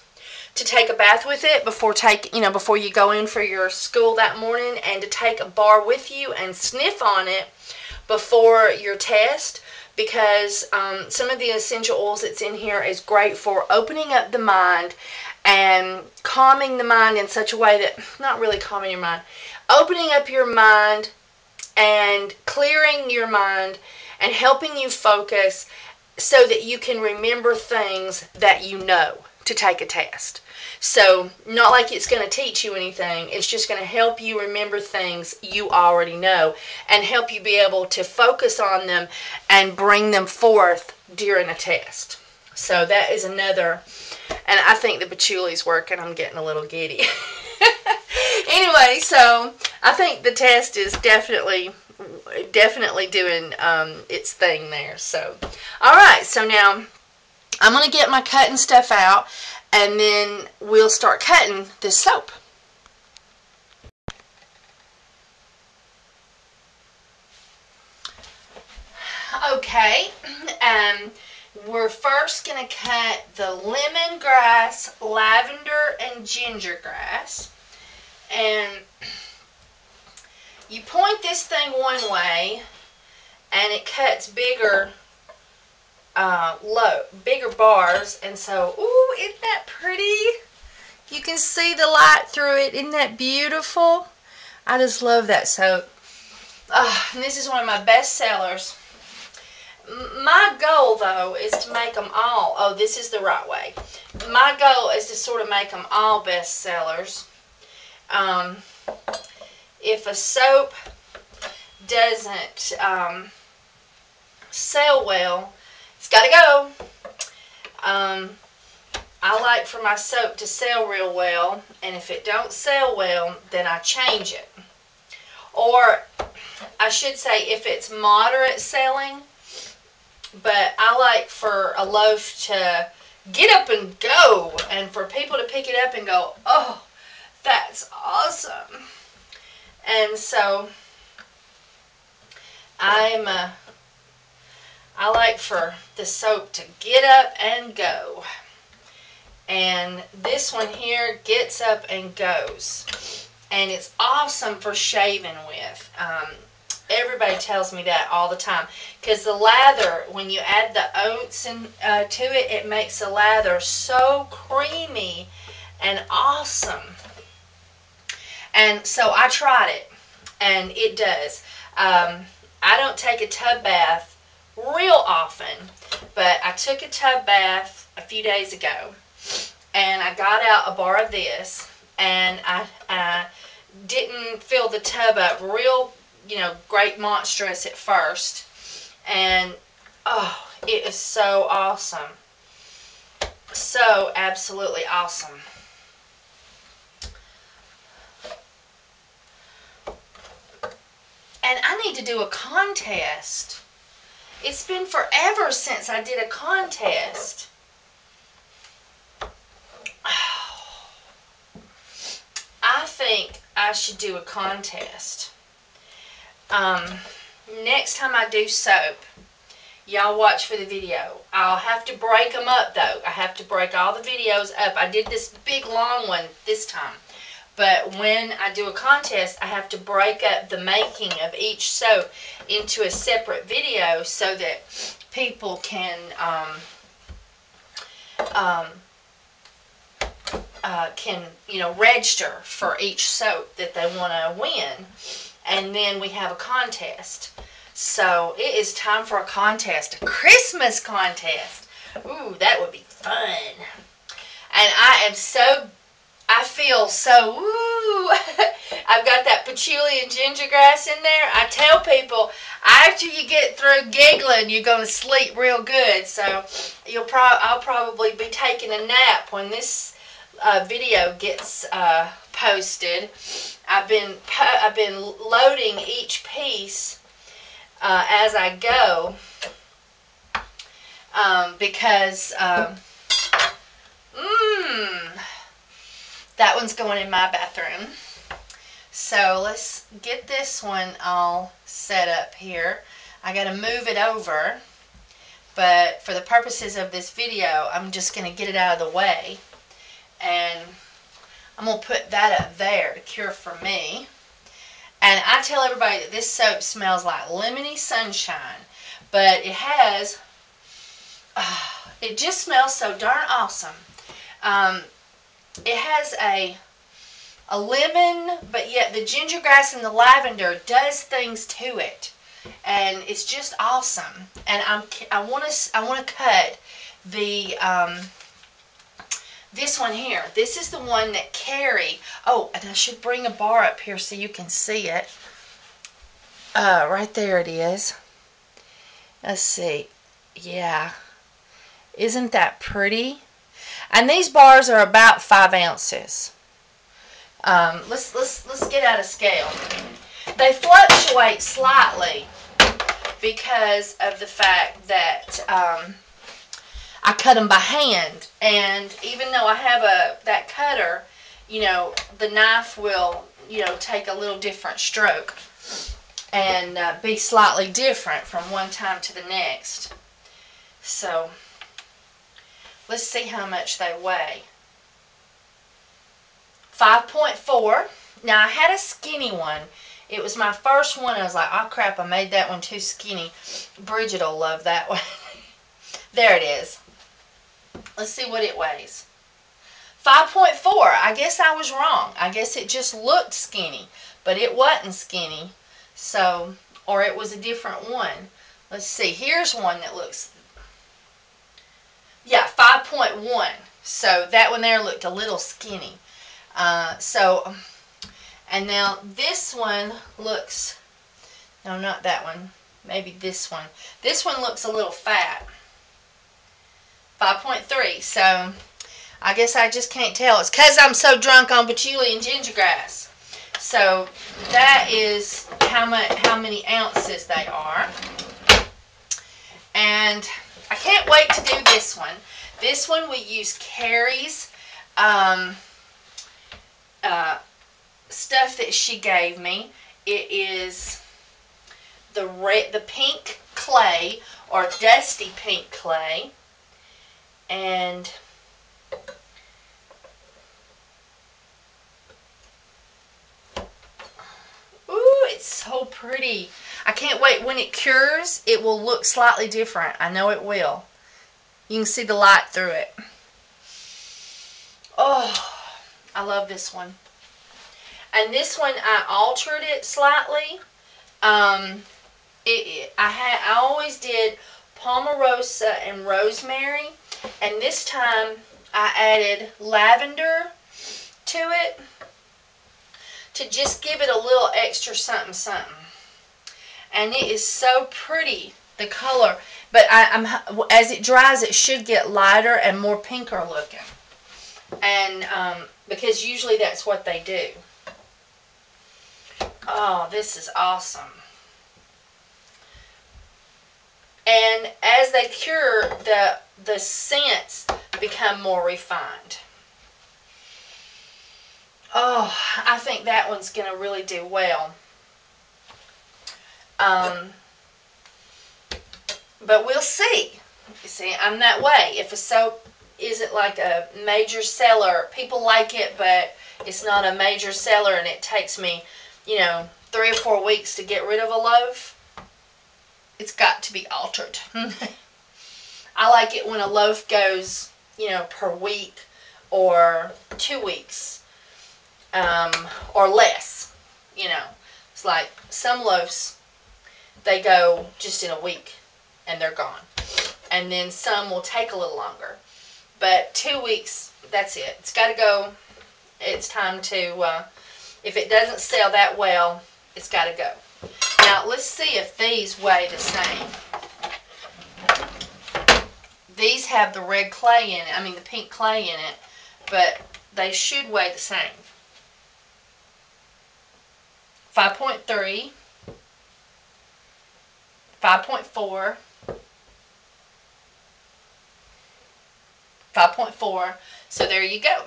to take a bath with it before you go in for your school that morning, and to take a bar with you and sniff on it before your test, because some of the essential oils that's in here is great for opening up the mind and calming the mind in such a way that, not really calming your mind, opening up your mind and clearing your mind and helping you focus so that you can remember things that you know to take a test. So, not like it's going to teach you anything. It's just going to help you remember things you already know and help you be able to focus on them and bring them forth during a test. So, that is another, and I think the patchouli's working. I'm getting a little giddy. Anyway, so I think the test is definitely doing its thing there. So, all right, so now I'm going to get my cutting stuff out, and then we'll start cutting this soap. Okay, we're first going to cut the lemongrass, lavender, and ginger grass. And you point this thing one way, and it cuts bigger bigger bars. And so, ooh, isn't that pretty? You can see the light through it. Isn't that beautiful? I just love that soap. And this is one of my best sellers. My goal, though, is to make them all, oh, this is the right way. My goal is to sort of make them all best sellers. If a soap doesn't sell well, it's got to go. I like for my soap to sell real well, and if it don't sell well, then I change it. Or I should say, if it's moderate selling, but I like for a loaf to get up and go, and for people to pick it up and go, oh, that's awesome. And so I like for the soap to get up and go. And this one here gets up and goes. And it's awesome for shaving with. Everybody tells me that all the time. Because the lather, when you add the oats to it, it makes the lather so creamy and awesome. And so I tried it. And it does. I don't take a tub bath real often. But I took a tub bath a few days ago. And I got out a bar of this. And I didn't fill the tub up real, great monstrous at first. And, oh, it is so awesome. So absolutely awesome. And I need to do a contest. It's been forever since I did a contest. I think I should do a contest. Next time I do soap, y'all watch for the video. I'll have to break them up though. I have to break all the videos up. I did this big long one this time. But when I do a contest, I have to break up the making of each soap into a separate video so that people can register for each soap that they want to win. And then we have a contest. So it is time for a contest, a Christmas contest. Ooh, that would be fun. And I feel so, woo. I've got that patchouli and ginger grass in there. I tell people, after you get through giggling, you're going to sleep real good. So I'll probably be taking a nap when this video gets posted. I've been loading each piece as I go because that one's going in my bathroom. So let's get this one all set up here. I got to move it over, but for the purposes of this video, I'm just going to get it out of the way. And I'm going to put that up there to cure for me. And I tell everybody that this soap smells like lemony sunshine. But it has, it just smells so darn awesome. It has a lemon, but yet the ginger grass and the lavender does things to it. And it's just awesome. And I want to cut the this one here. This is the one that Carrie, oh, and I should bring a bar up here so you can see it. Right there it is. Let's see. Yeah. Isn't that pretty? And these bars are about 5 ounces. Let's get out of scale. They fluctuate slightly because of the fact that I cut them by hand, and even though I have that cutter, the knife will, take a little different stroke and be slightly different from one time to the next. So let's see how much they weigh. 5.4. Now I had a skinny one. It was my first one. I was like, oh crap, I made that one too skinny. Bridget will love that one. There it is. Let's see what it weighs. 5.4. I guess I was wrong. I guess it just looked skinny, but it wasn't skinny. So, or it was a different one. Let's see. Here's one that looks, yeah, 5.1. So that one there looked a little skinny. And now this one looks, no, not that one. Maybe this one. This one looks a little fat. 5.3. So I guess I just can't tell. It's because I'm so drunk on patchouli and ginger grass. So that is how many ounces they are. And I can't wait to do this one. This one we use Carrie's stuff that she gave me. It is the pink clay, or dusty pink clay, and ooh, it's so pretty. I can't wait. When it cures, it will look slightly different. I know it will. You can see the light through it. Oh, I love this one. And this one, I altered it slightly. I always did Palmarosa and rosemary, and this time I added lavender to it to just give it a little extra something something. And it is so pretty, the color. But as it dries, it should get lighter and more pinker looking. And because usually that's what they do. Oh, this is awesome. And as they cure, the scents become more refined. Oh, I think that one's going to really do well. But we'll see. You see, I'm that way. If a soap isn't like a major seller, people like it, but it's not a major seller, and it takes me, 3 or 4 weeks to get rid of a loaf, it's got to be altered. I like it when a loaf goes, per week or 2 weeks, or less. It's like some loaves, they go just in a week and they're gone. And then some will take a little longer. But 2 weeks, that's it. It's got to go. It's time to, if it doesn't sell that well, it's got to go. Now, let's see if these weigh the same. These have the red clay in it, the pink clay in it, but they should weigh the same. 5.3, 5.4, 5.4. So there you go.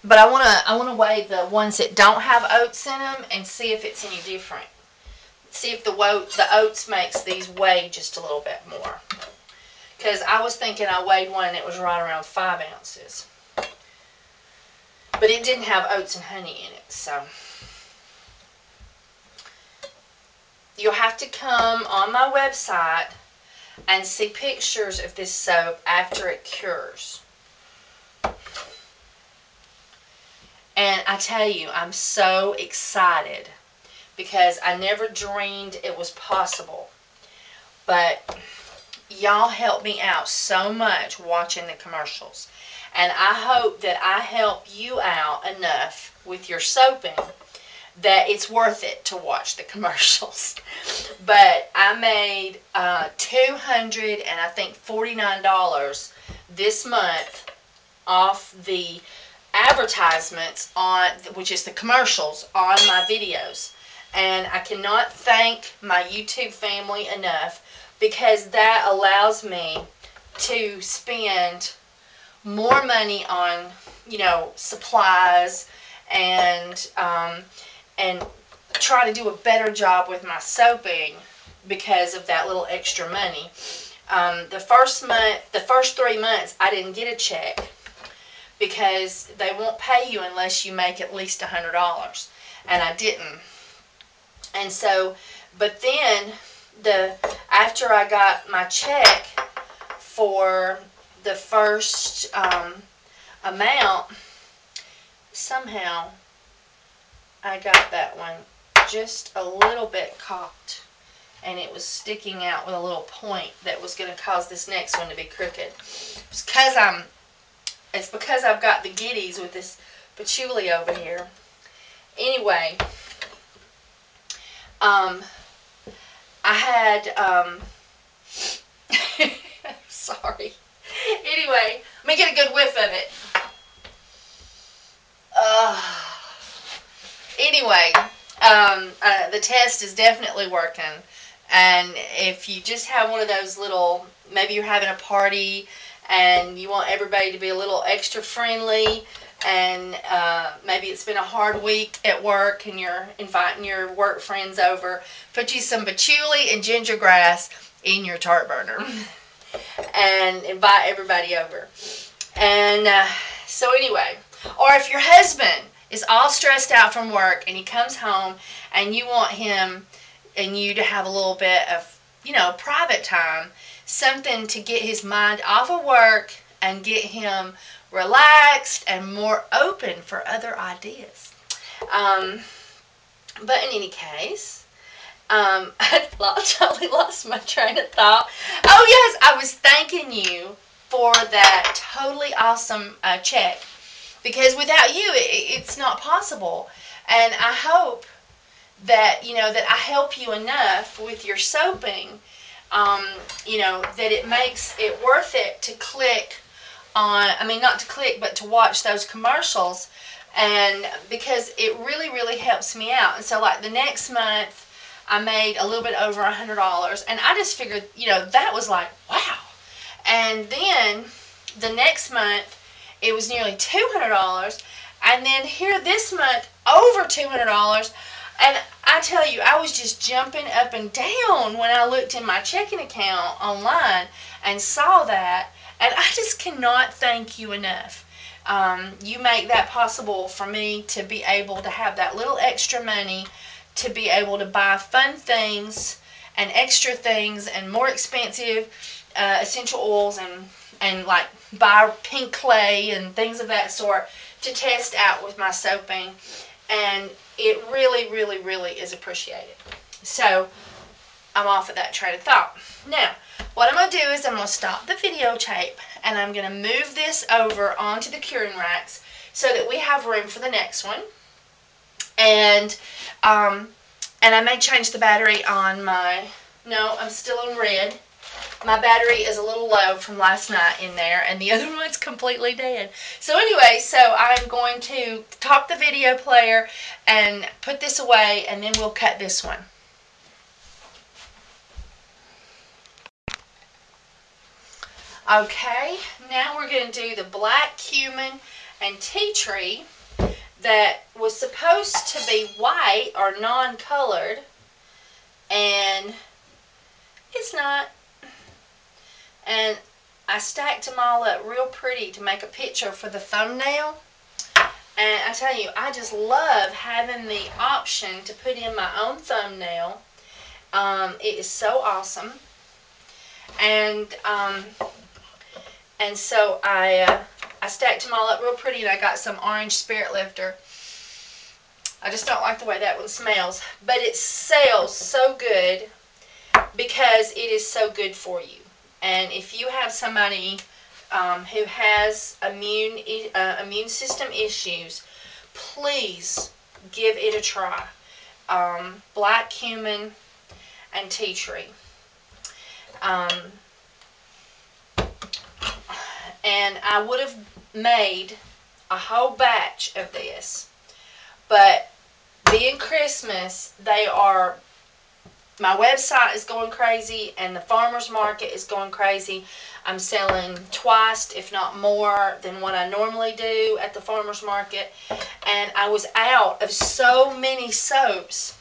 But I wanna weigh the ones that don't have oats in them and see if it's any different. See if the oats makes these weigh just a little bit more. Because I was thinking I weighed one and it was right around 5 ounces. But it didn't have oats and honey in it, so. You'll have to come on my website and see pictures of this soap after it cures. And I tell you, I'm so excited because I never dreamed it was possible. But y'all help me out so much watching the commercials. And I hope that I help you out enough with your soaping that it's worth it to watch the commercials. But I made $249 this month off the advertisements on, which is the commercials on my videos. And I cannot thank my YouTube family enough, because that allows me to spend more money on, supplies and try to do a better job with my soaping because of that little extra money. The first 3 months, I didn't get a check because they won't pay you unless you make at least $100, and I didn't. And so, but then after I got my check for the first amount, somehow I got that one just a little bit cocked, and it was sticking out with a little point that was going to cause this next one to be crooked. It's because I've got the giddies with this patchouli over here. Anyway, I had, sorry. Anyway, let me get a good whiff of it. Anyway, The test is definitely working. And if you just have one of those little, maybe you're having a party and you want everybody to be a little extra friendly, and maybe it's been a hard week at work and you're inviting your work friends over, put you some patchouli and ginger grass in your tart burner and invite everybody over. And so anyway, or if your husband is all stressed out from work and he comes home and you want him and you to have a little bit of, you know, private time, something to get his mind off of work and get him relaxed and more open for other ideas. But in any case, I totally lost my train of thought. Oh yes, I was thanking you for that totally awesome check, because without you it's not possible. And I hope that, you know, that I help you enough with your soaping, you know, that it makes it worth it to click on, I mean, not to click, but to watch those commercials, and because it really, really helps me out. And so, like, the next month, I made a little bit over $100, and I just figured, you know, that was like, wow. And then, the next month, it was nearly $200, and then here this month, over $200, and I tell you, I was just jumping up and down when I looked in my checking account online and saw that. And I just cannot thank you enough. You make that possible for me to be able to have that little extra money to be able to buy fun things and extra things and more expensive essential oils and like buy pink clay and things of that sort to test out with my soaping. And it really, really, really is appreciated. So I'm off of that train of thought. Now, what I'm going to do is I'm going to stop the videotape and I'm going to move this over onto the curing racks so that we have room for the next one. And I may change the battery on my, no, I'm still on red. My battery is a little low from last night in there, and the other one's completely dead. So anyway, so I'm going to top the video player and put this away, and then we'll cut this one. Okay, now we're going to do the black cumin and tea tree that was supposed to be white or non-colored, and it's not. And I stacked them all up real pretty to make a picture for the thumbnail. And I tell you, I just love having the option to put in my own thumbnail. It is so awesome. And so I stacked them all up real pretty, and I got some orange spirit lifter. I just don't like the way that one smells, but it sells so good because it is so good for you. And if you have somebody who has immune system issues, please give it a try. Black cumin and tea tree. And I would have made a whole batch of this, but being Christmas, my website is going crazy and the farmer's market is going crazy. I'm selling twice, if not more, than what I normally do at the farmer's market. And I was out of so many soaps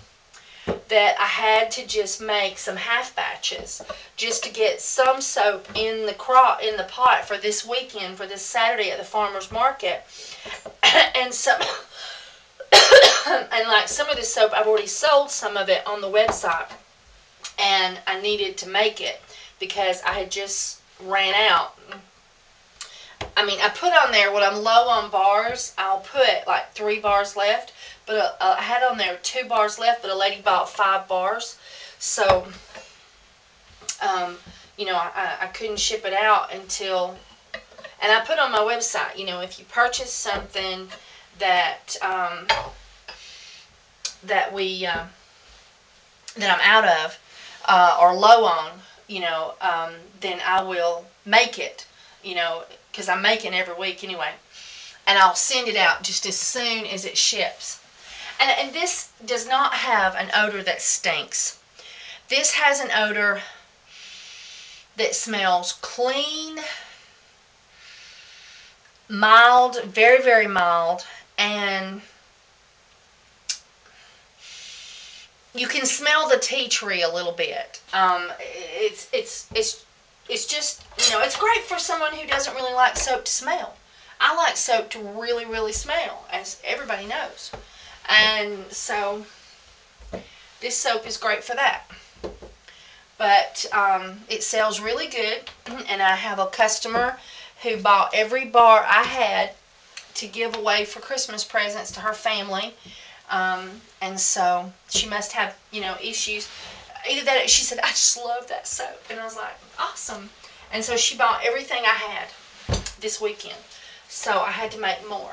that I had to just make some half batches just to get some soap in the pot for this weekend, for this Saturday at the farmer's market. And some and like some of this soap, I've already sold some of it on the website, and I needed to make it because I had just ran out. I mean, I put on there when I'm low on bars, I'll put like 3 bars left, but I had on there 2 bars left, but a lady bought 5 bars, so you know, I couldn't ship it out until, and I put on my website, you know, if you purchase something that that I'm out of or low on, you know, then I will make it, you know, because I'm making every week anyway, and I'll send it out just as soon as it ships. And this does not have an odor that stinks. This has an odor that smells clean, mild, very, very mild, and you can smell the tea tree a little bit. It's just, you know, it's great for someone who doesn't really like soap to smell. I like soap to really, really smell, as everybody knows. And so this soap is great for that. But it sells really good, and I have a customer who bought every bar I had to give away for Christmas presents to her family. And so she must have, you know, issues. Either that, she said, I just love that soap. And I was like, awesome. And so she bought everything I had this weekend. So I had to make more.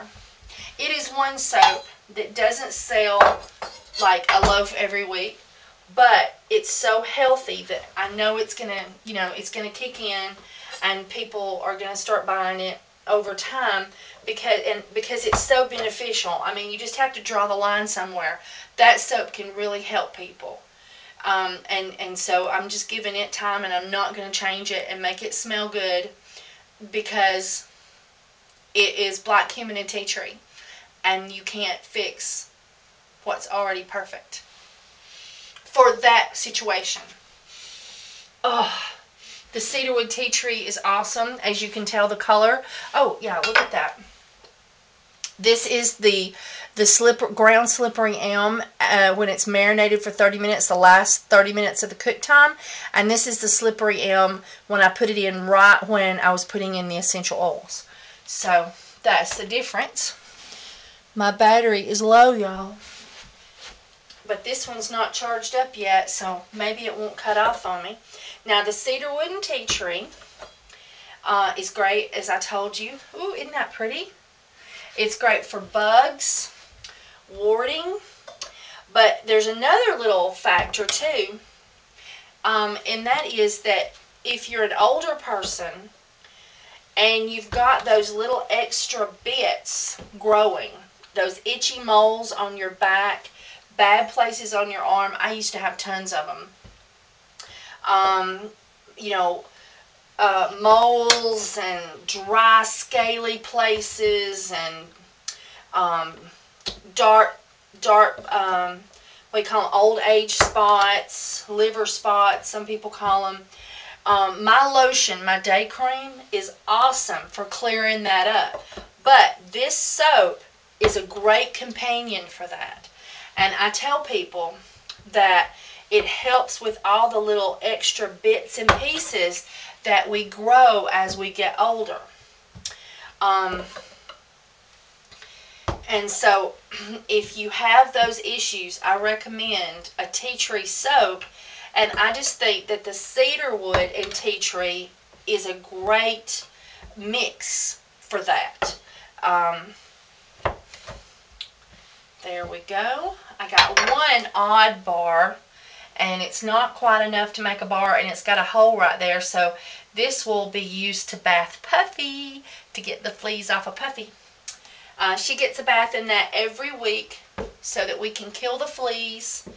It is one soap that doesn't sell like a loaf every week, but it's so healthy that I know it's going to, you know, it's going to kick in, and people are going to start buying it over time because it's so beneficial. I mean, you just have to draw the line somewhere. That soap can really help people. And so I'm just giving it time, and I'm not going to change it and make it smell good because it is black cumin and tea tree, and you can't fix what's already perfect for that situation. Oh, the cedarwood tea tree is awesome. As you can tell, the color. Oh, yeah, look at that. This is the ground slippery elm when it's marinated for 30 minutes, the last 30 minutes of the cook time. And this is the slippery elm when I put it in right when I was putting in the essential oils. So that's the difference. My battery is low, y'all. But this one's not charged up yet, so maybe it won't cut off on me. Now, the cedarwood and tea tree is great, as I told you. Ooh, isn't that pretty? It's great for bugs, warding, but there's another little factor too, and that is that if you're an older person and you've got those little extra bits growing, those itchy moles on your back, bad places on your arm. I used to have tons of them. You know, moles and dry, scaly places, and dark, what do you call them? Old age spots, liver spots, some people call them. My lotion, my day cream, is awesome for clearing that up. But this soap is a great companion for that. And I tell people that it helps with all the little extra bits and pieces that we grow as we get older. And so if you have those issues, I recommend a tea tree soap. And I just think that the cedarwood and tea tree is a great mix for that. There we go. I got one odd bar, and it's not quite enough to make a bar, and it's got a hole right there. So this will be used to bath Puffy, to get the fleas off of Puffy. She gets a bath in that every week so that we can kill the fleas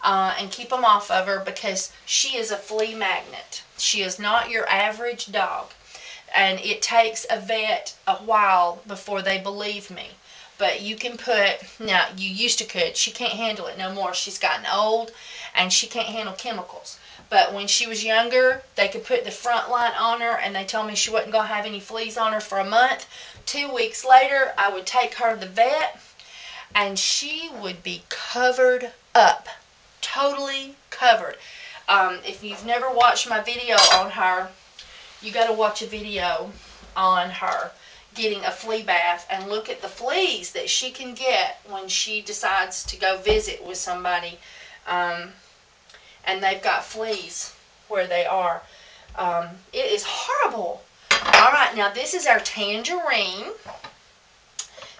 and keep them off of her, because she is a flea magnet. She is not your average dog. And it takes a vet a while before they believe me. But you can put, now you used to could, she can't handle it no more. She's gotten old and she can't handle chemicals. But when she was younger, they could put the front line on her, and they told me she wasn't going to have any fleas on her for a month. 2 weeks later, I would take her to the vet, and she would be covered up. Totally covered. If you've never watched my video on her, you got to watch a video on her getting a flea bath and look at the fleas that she can get when she decides to go visit with somebody, and they've got fleas where they are. It is horrible. Alright, now this is our tangerine.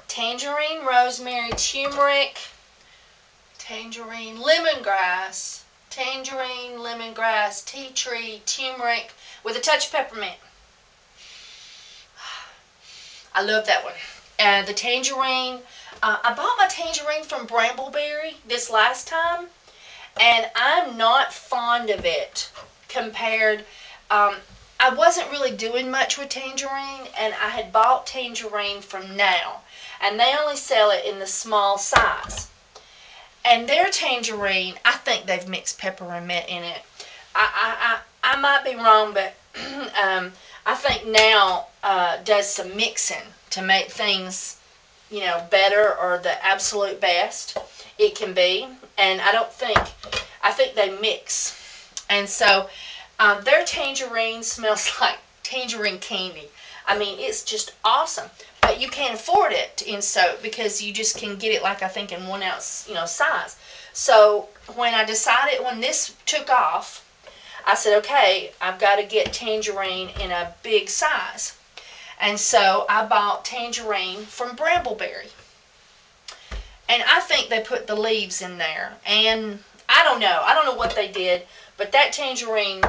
Tangerine, rosemary, turmeric, tangerine, lemongrass, tangerine, lemongrass, tea tree, turmeric, with a touch of peppermint. I love that one. The tangerine, I bought my tangerine from Brambleberry this last time, and I'm not fond of it compared. I wasn't really doing much with tangerine, and I had bought tangerine from Now, and they only sell it in the small size. And their tangerine, I think they've mixed peppermint in it. I might be wrong, but I think Now does some mixing to make things, you know, better or the absolute best it can be. And I think they mix. And so their tangerine smells like tangerine candy. I mean, it's just awesome. But you can't afford it in soap because you just can get it, like, I think in 1 ounce, you know, size. So when this took off, I said, okay, I've got to get tangerine in a big size. And so I bought tangerine from Brambleberry. And I think they put the leaves in there. And I don't know what they did, but that tangerine,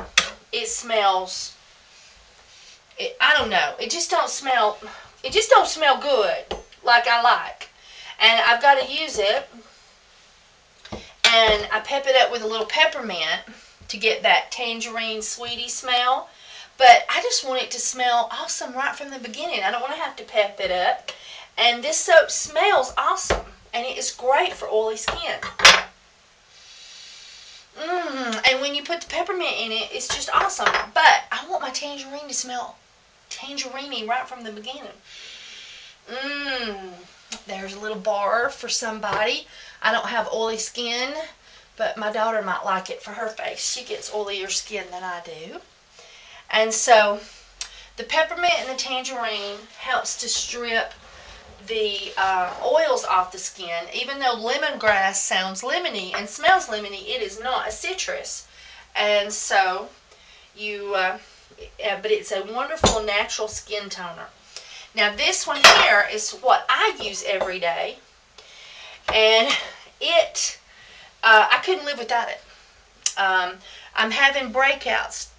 it smells, I don't know, it just don't smell good like I like. And I've got to use it, and I pep it up with a little peppermint to get that tangerine sweetie smell. But I just want it to smell awesome right from the beginning. I don't want to have to pep it up. And this soap smells awesome, and it is great for oily skin. And when you put the peppermint in it, it's just awesome. But I want my tangerine to smell tangerine-y right from the beginning. There's a little bar for somebody. I don't have oily skin, but my daughter might like it for her face. She gets oilier skin than I do. And so the peppermint and the tangerine helps to strip the oils off the skin. Even though lemongrass sounds lemony and smells lemony, it is not a citrus. And so but it's a wonderful natural skin toner. Now this one here is what I use every day, and I couldn't live without it. I'm having breakouts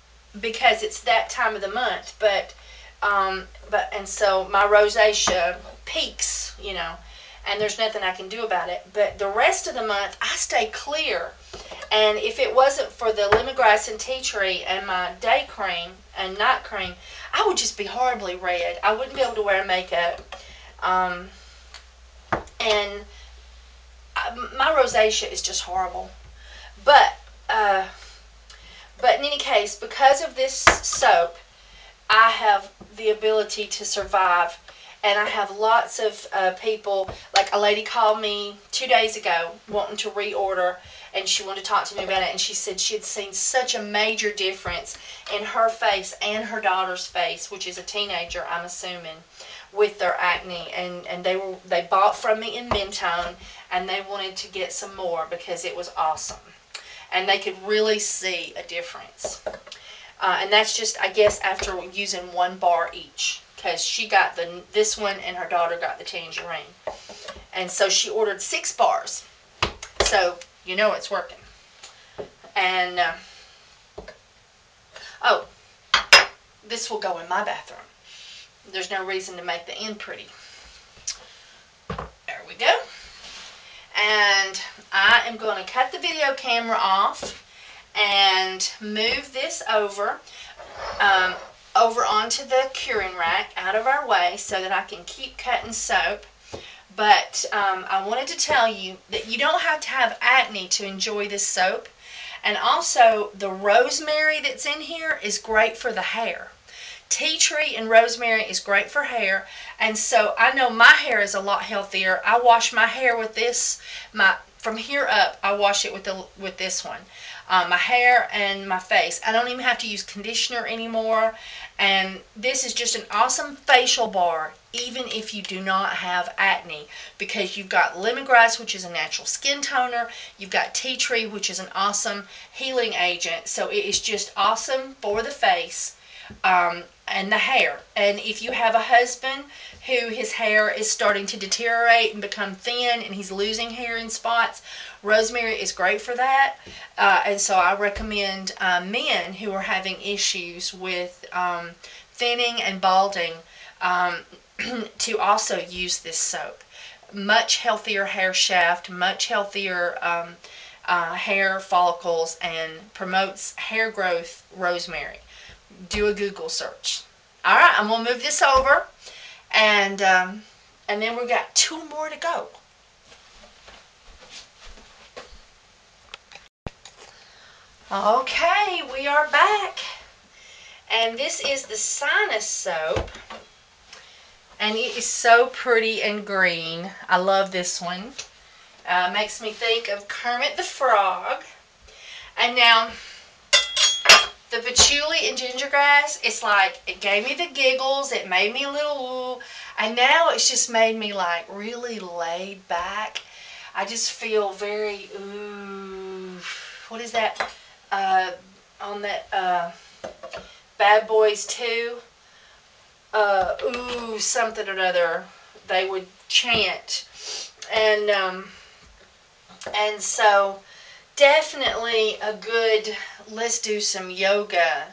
because it's that time of the month, and so my rosacea peaks, you know, and there's nothing I can do about it. But the rest of the month, I stay clear. And if it wasn't for the lemongrass and tea tree and my day cream and night cream, I would just be horribly red. I wouldn't be able to wear makeup. And my rosacea is just horrible. But in any case, because of this soap, I have the ability to survive. And I have lots of people, like a lady called me 2 days ago wanting to reorder, and she wanted to talk to me about it, and she said she had seen such a major difference in her face and her daughter's face, which is a teenager, I'm assuming, with their acne. And they bought from me in Mentone, and they wanted to get some more because it was awesome. And they could really see a difference. And that's just, I guess, after using 1 bar each. Because she got this one and her daughter got the tangerine. And so she ordered 6 bars. So, you know it's working. And, oh, this will go in my bathroom. There's no reason to make the end pretty. There we go. And I am going to cut the video camera off and move this over onto the curing rack out of our way so that I can keep cutting soap. But I wanted to tell you that you don't have to have acne to enjoy this soap. And also, the rosemary that's in here is great for the hair. Tea tree and rosemary is great for hair. And so I know my hair is a lot healthier. I wash my hair with this. From here up, I wash it with this one. My hair and my face. I don't even have to use conditioner anymore. And this is just an awesome facial bar, even if you do not have acne, because you've got lemongrass, which is a natural skin toner. You've got tea tree, which is an awesome healing agent. So it is just awesome for the face and the hair. And if you have a husband who his hair is starting to deteriorate and become thin and he's losing hair in spots, rosemary is great for that. And so I recommend men who are having issues with thinning and balding to also use this soap. much healthier hair shaft, much healthier hair follicles, and promotes hair growth. Rosemary. Do a Google search. All right, I'm gonna move this over, and then we've got 2 more to go. Okay, we are back, and this is the sinus soap, and it is so pretty and green. I love this one. Makes me think of Kermit the Frog. And now, the patchouli and gingergrass, it's like, it gave me the giggles, it made me a little, and now it's just made me like really laid back. I just feel very, what is that? On that Bad Boys 2, something or another, they would chant, and so definitely a good, let's do some yoga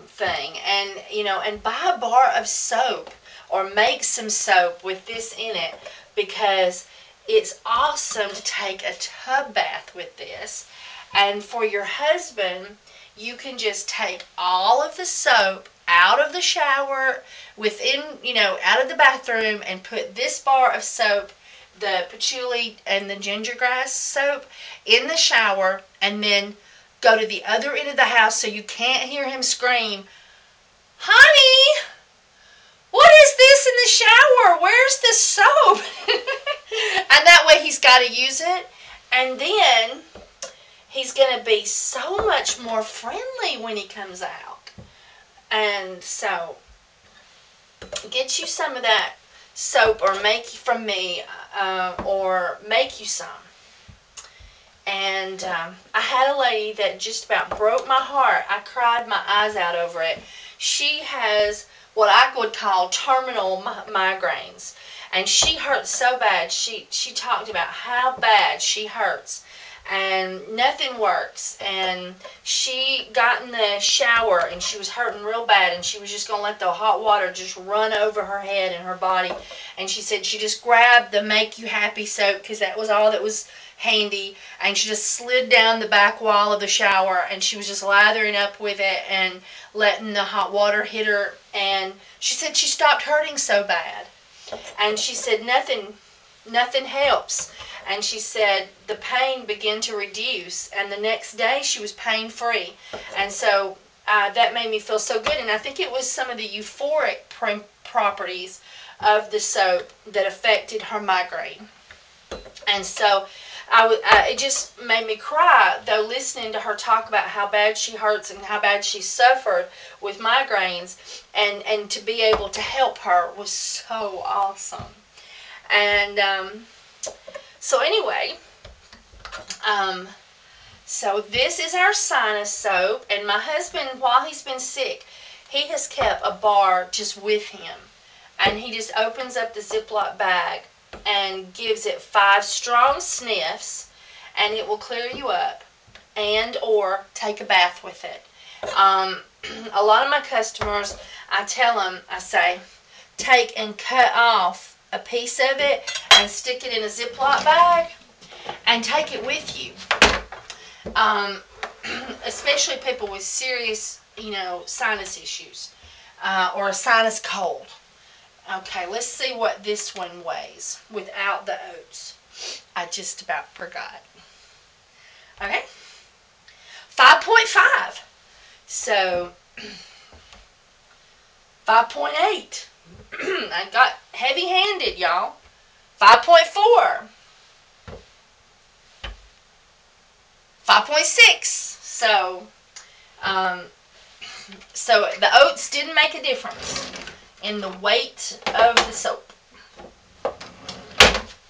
thing, and and buy a bar of soap or make some soap with this in it, because it's awesome to take a tub bath with this. And for your husband, you can just take all of the soap out of the shower, out of the bathroom, and put this bar of soap, the patchouli and the gingergrass soap, in the shower, and then go to the other end of the house so you can't hear him scream, "Honey, what is this in the shower? Where's the soap?" And that way he's got to use it, and then he's going to be so much more friendly when he comes out. And so, get you some of that soap, or make from me, or make you some. And I had a lady that just about broke my heart. I cried my eyes out over it. She has what I would call terminal migraines. And she hurts so bad. She talked about how bad she hurts. And nothing works. And she got in the shower and she was hurting real bad, and she was just going to let the hot water just run over her head and her body. And she said she just grabbed the Make You Happy soap, because that was all that was handy, and she just slid down the back wall of the shower, and she was just lathering up with it and letting the hot water hit her. And she said she stopped hurting so bad. And she said nothing helps. And she said the pain began to reduce, and the next day she was pain-free. And so that made me feel so good. And I think it was some of the euphoric properties of the soap that affected her migraine. And so it just made me cry, though, listening to her talk about how bad she hurts and how bad she suffered with migraines, and to be able to help her was so awesome. And so anyway, so this is our sinus soap, and my husband, while he's been sick, he has kept a bar just with him, and he just opens up the Ziploc bag and gives it 5 strong sniffs, and it will clear you up, and or take a bath with it. A lot of my customers, I tell them, I say, take and cut off a piece of it and stick it in a Ziploc bag and take it with you. Especially people with serious, sinus issues, or a sinus cold. Okay, let's see what this one weighs without the oats. I just about forgot. Okay, 5.5. So 5.8. I got heavy-handed, y'all. 5.4. 5.6. So the oats didn't make a difference in the weight of the soap.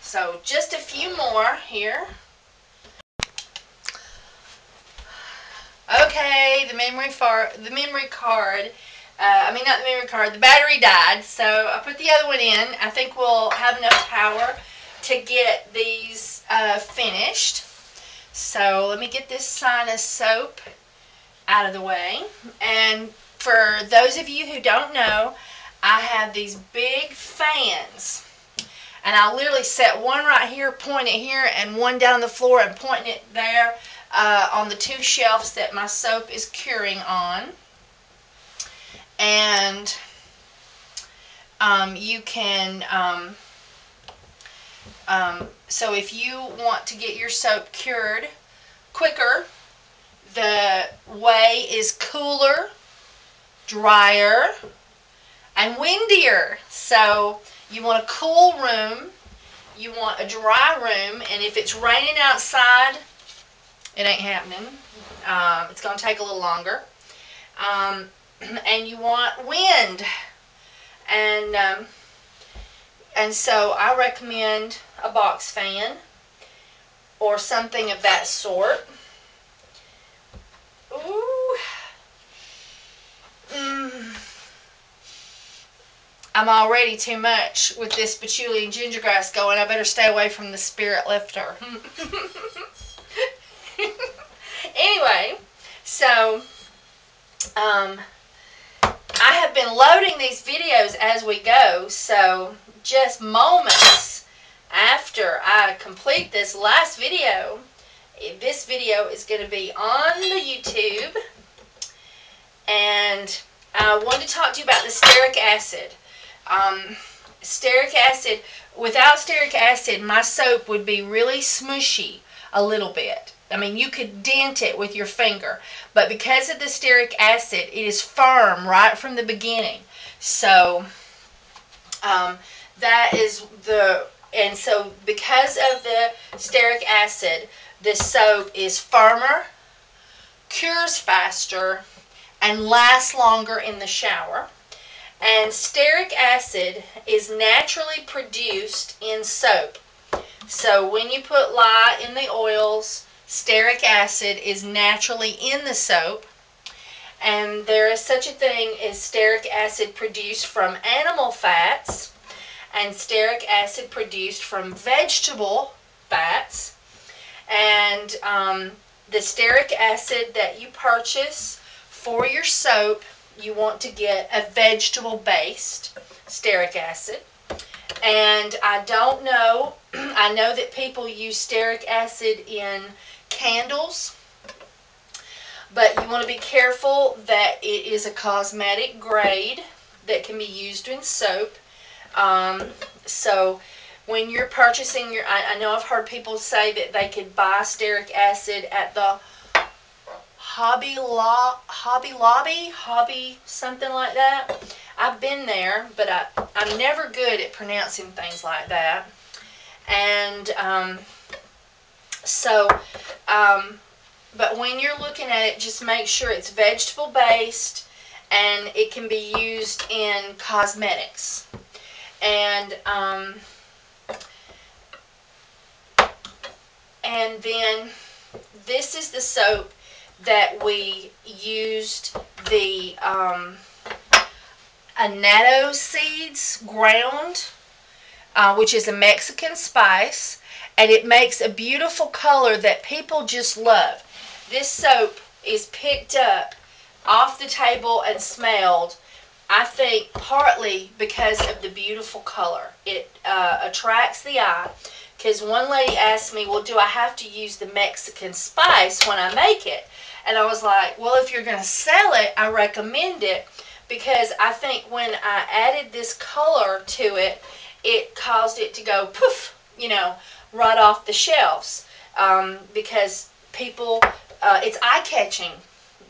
So just a few more here. Okay, the battery died, so I put the other one in. I think we'll have enough power to get these finished. So let me get this sinus soap out of the way. And for those of you who don't know, I have these big fans, And I'll literally set one right here, point it here, and one down on the floor and pointing it there on the 2 shelves that my soap is curing on. And you can, so if you want to get your soap cured quicker, the way is cooler, drier, and windier. So you want a cool room, you want a dry room, and if it's raining outside, it ain't happening. It's going to take a little longer. And you want wind. And so I recommend a box fan or something of that sort. Ooh. I'm already too much with this patchouli and gingergrass going. I better stay away from the spirit lifter. Anyway, so I have been loading these videos as we go, so just moments after I complete this last video, this video is going to be on the YouTube. And I wanted to talk to you about the stearic acid. Stearic acid, without stearic acid, my soap would be really smushy a little bit. I mean, you could dent it with your finger. But because of the stearic acid, it is firm right from the beginning. So, that is the, and so because of the stearic acid, this soap is firmer, cures faster, and lasts longer in the shower. And stearic acid is naturally produced in soap. So when you put lye in the oils, stearic acid is naturally in the soap. And there is such a thing as stearic acid produced from animal fats and stearic acid produced from vegetable fats. And the stearic acid that you purchase for your soap, you want to get a vegetable-based stearic acid. And I don't know, I know that people use stearic acid in candles, but you want to be careful that it is a cosmetic grade that can be used in soap. So when you're purchasing your, I know I've heard people say that they could buy stearic acid at the Hobby Lobby, something like that. I've been there, but I'm never good at pronouncing things like that. And but when you're looking at it, just make sure it's vegetable based and it can be used in cosmetics. And then this is the soap that we used the annatto seeds ground, which is a Mexican spice, and it makes a beautiful color that people just love. This soap is picked up off the table and smelled, I think, partly because of the beautiful color. It attracts the eye. Because one lady asked me, well, do I have to use the Mexican spice when I make it? And I was like, well, if you're going to sell it, I recommend it. Because I think when I added this color to it, it caused it to go poof, you know, right off the shelves. Because people, it's eye-catching,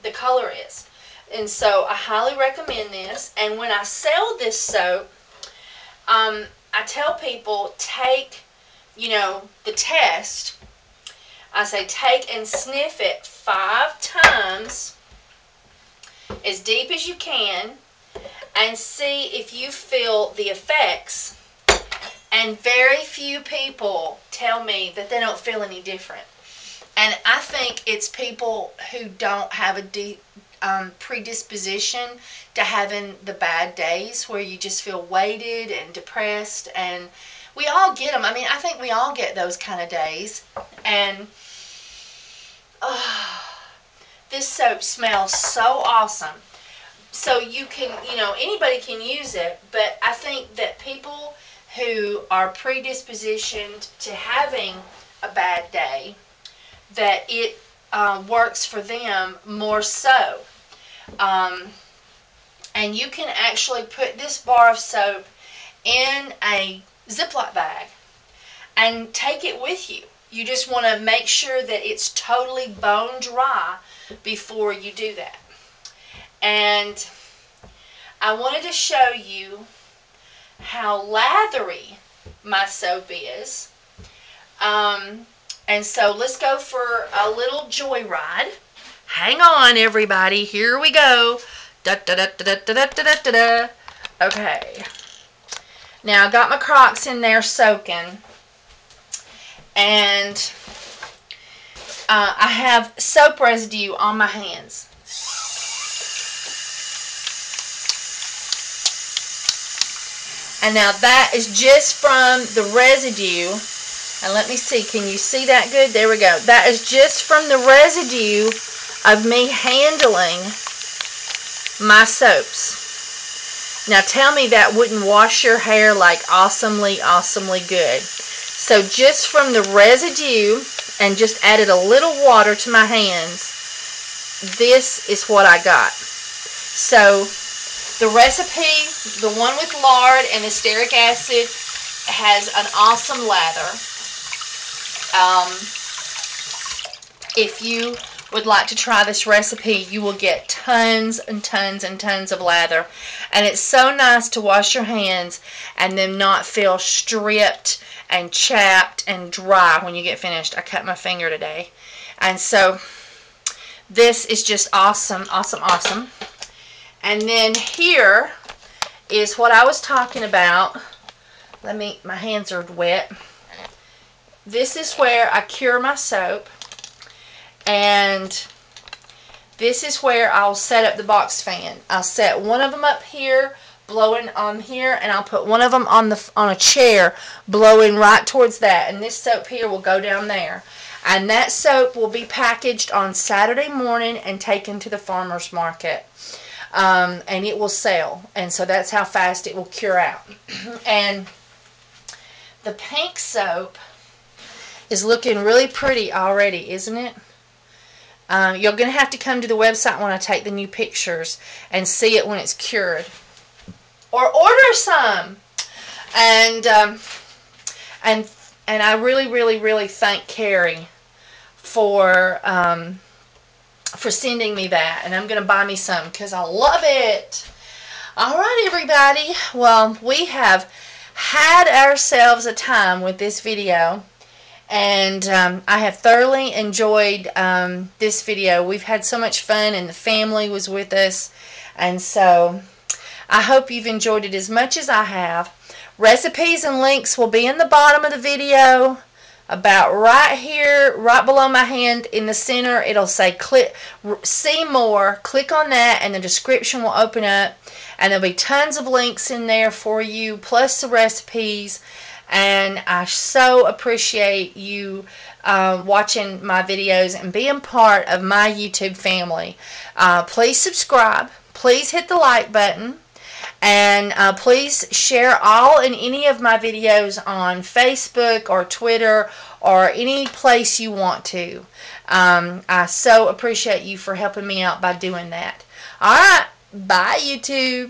the color is. And so I highly recommend this. And when I sell this soap, I tell people, take, you know, the test. I say take and sniff it 5 times, as deep as you can, and see if you feel the effects. And very few people tell me that they don't feel any different. And I think it's people who don't have a deep predisposition to having the bad days where you just feel weighted and depressed, and we all get them. I mean, I think we all get those kind of days. And this soap smells so awesome. So you can, you know, anybody can use it, but I think that people who are predispositioned to having a bad day, that it works for them more so. And you can actually put this bar of soap in a Ziploc bag and take it with you. You just want to make sure that it's totally bone dry before you do that. And I wanted to show you how lathery my soap is. And so let's go for a little joyride. Hang on, everybody. Here we go. Da, da, da, da, da, da, da, da, da. Okay. Now, I got my Crocs in there soaking. And I have soap residue on my hands. And now that is just from the residue. And let me see, can you see that good? There we go. That is just from the residue of me handling my soaps. Now tell me that wouldn't wash your hair like awesomely, awesomely good. So just from the residue, and just added a little water to my hands, this is what I got. So the recipe, the one with lard and the stearic acid, has an awesome lather. If you would like to try this recipe, you will get tons and tons and tons of lather. And it's so nice to wash your hands and then not feel stripped and chapped and dry when you get finished. I cut my finger today. And so this is just awesome, awesome, awesome. And then here is what I was talking about. My hands are wet. This is where I cure my soap. And this is where I'll set up the box fan. I'll set one of them up here, blowing on here, and I'll put one of them on a chair, blowing right towards that. And this soap here will go down there. And that soap will be packaged on Saturday morning and taken to the farmer's market. And it will sell. And so that's how fast it will cure out. And the pink soap is looking really pretty already, isn't it? You're going to have to come to the website when I take the new pictures and see it when it's cured. Or order some. And I really, really, really thank Carrie for sending me that. And I'm going to buy me some because I love it. Alright, everybody. Well, we have had ourselves a time with this video. And I have thoroughly enjoyed this video. We've had so much fun, and the family was with us. And so I hope you've enjoyed it as much as I have. Recipes and links will be in the bottom of the video. About right here, right below my hand in the center, it'll say click, see more. Click on that and the description will open up. And there'll be tons of links in there for you, plus the recipes. And I so appreciate you watching my videos and being part of my YouTube family. Please subscribe. Please hit the like button. And please share all and any of my videos on Facebook or Twitter or any place you want to. I so appreciate you for helping me out by doing that. Alright, bye YouTube.